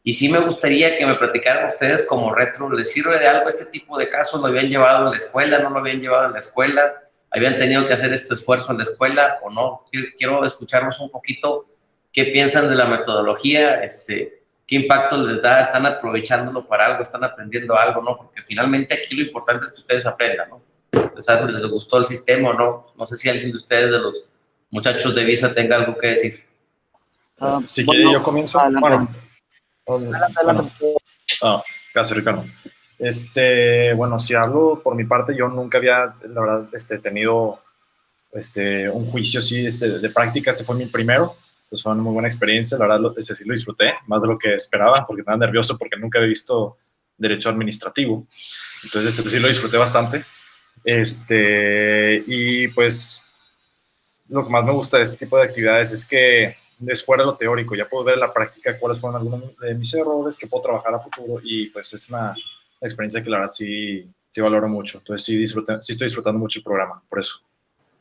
Y sí me gustaría que me platicaran ustedes como Retro, ¿les sirve de algo este tipo de casos? ¿Lo habían llevado a la escuela? ¿No lo habían llevado a la escuela? ¿Habían tenido que hacer este esfuerzo en la escuela o no? Quiero escucharlos un poquito. ¿Qué piensan de la metodología? ¿Qué impacto les da? ¿Están aprovechándolo para algo? ¿Están aprendiendo algo? ¿No? Porque finalmente aquí lo importante es que ustedes aprendan, ¿no? ¿Les gustó el sistema o no? No sé si alguien de ustedes, de los muchachos de Visa, tenga algo que decir. Si quiere, yo comienzo. Adelante. Gracias, Ricardo. Bueno, si hablo por mi parte, yo nunca había, la verdad, tenido un juicio así de práctica. Este fue mi primero. Pues fue una muy buena experiencia. La verdad, sí lo disfruté, más de lo que esperaba, porque estaba nervioso, porque nunca había visto derecho administrativo. Entonces, sí lo disfruté bastante. Y pues, lo que más me gusta de este tipo de actividades es que es fuera de lo teórico. Ya puedo ver en la práctica cuáles fueron algunos de mis errores, que puedo trabajar a futuro, y pues es una experiencia que la verdad sí valoro mucho. Entonces sí estoy disfrutando mucho el programa, por eso.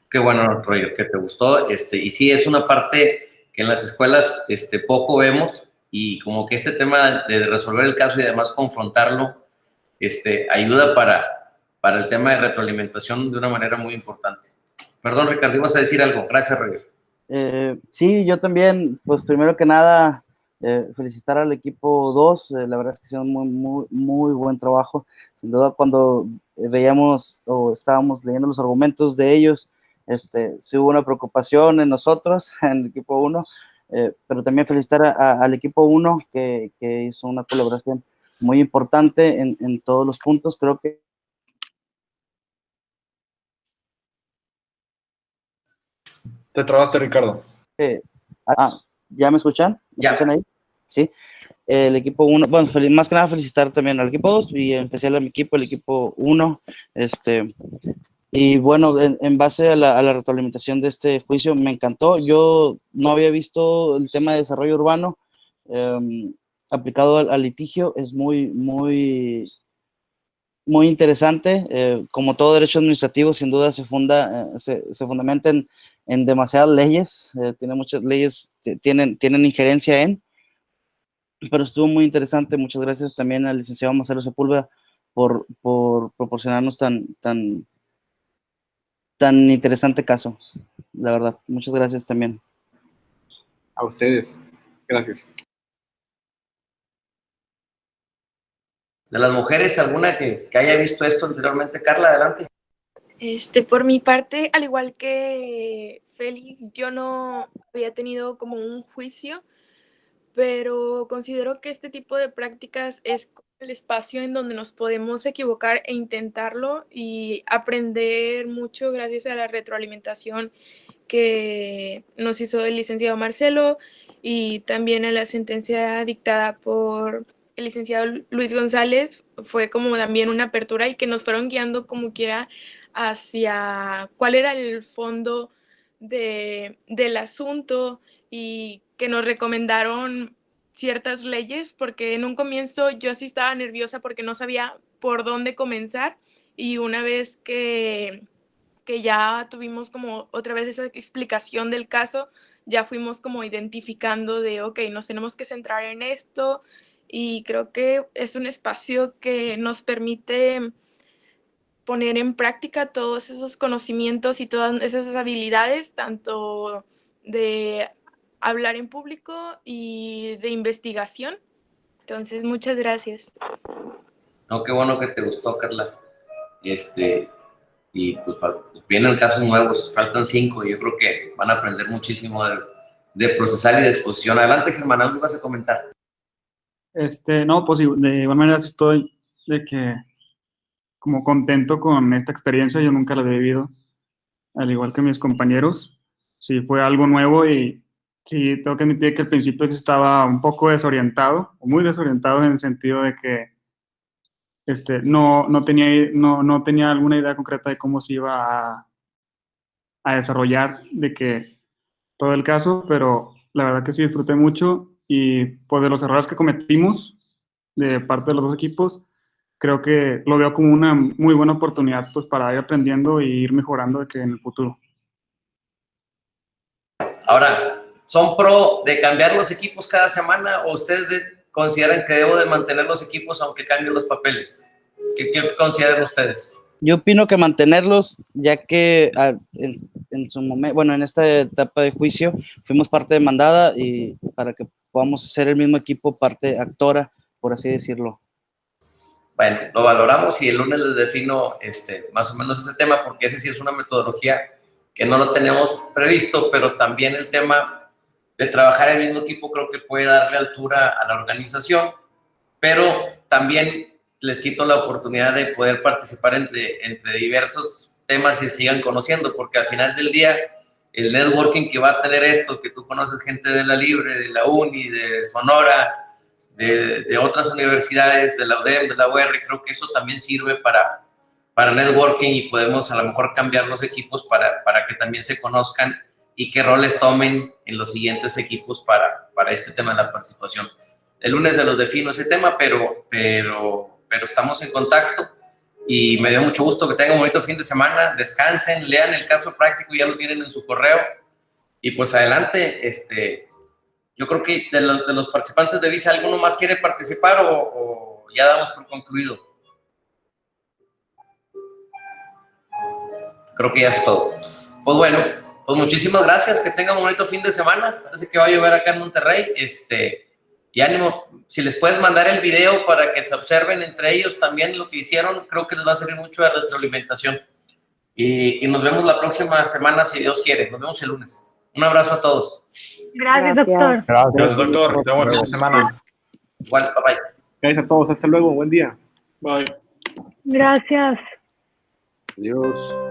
Qué bueno, Roger, que te gustó. Y sí, es una parte que en las escuelas poco vemos, y como que este tema de resolver el caso y además confrontarlo ayuda para el tema de retroalimentación de una manera muy importante. Perdón, Ricardo, ibas a decir algo. Gracias, Roger. Sí, yo también, pues primero que nada, felicitar al equipo 2, la verdad es que hicieron muy buen trabajo. Sin duda, cuando veíamos o estábamos leyendo los argumentos de ellos, sí hubo una preocupación en nosotros, en el equipo 1, pero también felicitar al equipo 1, que hizo una colaboración muy importante en todos los puntos. Creo que Te trabaste, Ricardo. ¿ya me escuchan? ¿Me escuchan ahí? Sí. El equipo 1, bueno, más que nada felicitar también al equipo 2 y en especial a mi equipo, el equipo 1. Y bueno, en base a la retroalimentación de este juicio, me encantó. Yo no había visto el tema de desarrollo urbano aplicado al litigio. Es muy interesante. Como todo derecho administrativo, sin duda se fundamenta en demasiadas leyes. Tiene muchas leyes, tienen injerencia pero estuvo muy interesante. Muchas gracias también al licenciado Marcelo Sepúlveda por proporcionarnos tan interesante caso. La verdad, muchas gracias también. A ustedes. Gracias. De las mujeres, ¿alguna que haya visto esto anteriormente? Carla, adelante. Por mi parte, al igual que Félix, yo no había tenido como un juicio, pero considero que este tipo de prácticas es el espacio en donde nos podemos equivocar e intentarlo y aprender mucho gracias a la retroalimentación que nos hizo el licenciado Marcelo, y también a la sentencia dictada por el licenciado Luis González. Fue como también una apertura y que nos fueron guiando como quiera hacia cuál era el fondo del asunto y que nos recomendaron ciertas leyes, porque en un comienzo yo sí estaba nerviosa porque no sabía por dónde comenzar, y una vez que ya tuvimos como otra vez esa explicación del caso, ya fuimos como identificando de, ok, nos tenemos que centrar en esto, y creo que es un espacio que nos permite poner en práctica todos esos conocimientos y todas esas habilidades, tanto de hablar en público y de investigación. Entonces, muchas gracias. No, qué bueno que te gustó, Carla. Y pues vienen casos nuevos, faltan 5, y yo creo que van a aprender muchísimo de procesar y de exposición. Adelante, Germán, ¿algo vas a comentar? No, pues de igual manera sí estoy de que como contento con esta experiencia. Yo nunca la he vivido, al igual que mis compañeros. Sí, fue algo nuevo, y sí, tengo que admitir que al principio sí estaba un poco desorientado, o muy desorientado, en el sentido de que no tenía alguna idea concreta de cómo se iba a desarrollar de que todo el caso, pero la verdad que sí disfruté mucho, y pues de los errores que cometimos de parte de los dos equipos, creo que lo veo como una muy buena oportunidad pues para ir aprendiendo e ir mejorando de que en el futuro. Ahora, ¿son pro de cambiar los equipos cada semana o ustedes consideran que debo de mantener los equipos aunque cambien los papeles? ¿Qué consideran ustedes? Yo opino que mantenerlos, ya que en su momento, bueno, en esta etapa de juicio fuimos parte demandada, y para que podamos ser el mismo equipo, parte actora, por así decirlo. Bueno, lo valoramos, y el lunes les defino más o menos ese tema, porque ese sí es una metodología que no lo teníamos previsto, pero también el tema de trabajar en el mismo equipo creo que puede darle altura a la organización, pero también les quito la oportunidad de poder participar entre diversos temas y sigan conociendo, porque al final del día el networking que va a tener esto, que tú conoces gente de la Libre, de la Uni, de Sonora, de otras universidades, de la UDEM, de la UR, creo que eso también sirve para networking, y podemos a lo mejor cambiar los equipos para que también se conozcan y qué roles tomen en los siguientes equipos para este tema de la participación. El lunes los defino ese tema, pero estamos en contacto, y me dio mucho gusto. Que tengan un bonito fin de semana, descansen, lean el caso práctico, ya lo tienen en su correo, y pues adelante. Yo creo que de los participantes de Visa, ¿alguno más quiere participar o ya damos por concluido? Creo que ya es todo. Pues bueno, pues muchísimas gracias, que tengan un bonito fin de semana. Parece que va a llover acá en Monterrey. Y ánimo, si les puedes mandar el video para que se observen entre ellos también lo que hicieron, creo que les va a servir mucho de retroalimentación. Y nos vemos la próxima semana, si Dios quiere. Nos vemos el lunes. Un abrazo a todos. Gracias, doctor. Gracias, doctor. Que tengan buen fin de semana. Igual, bye. Gracias a todos. Hasta luego. Buen día. Bye. Gracias. Adiós.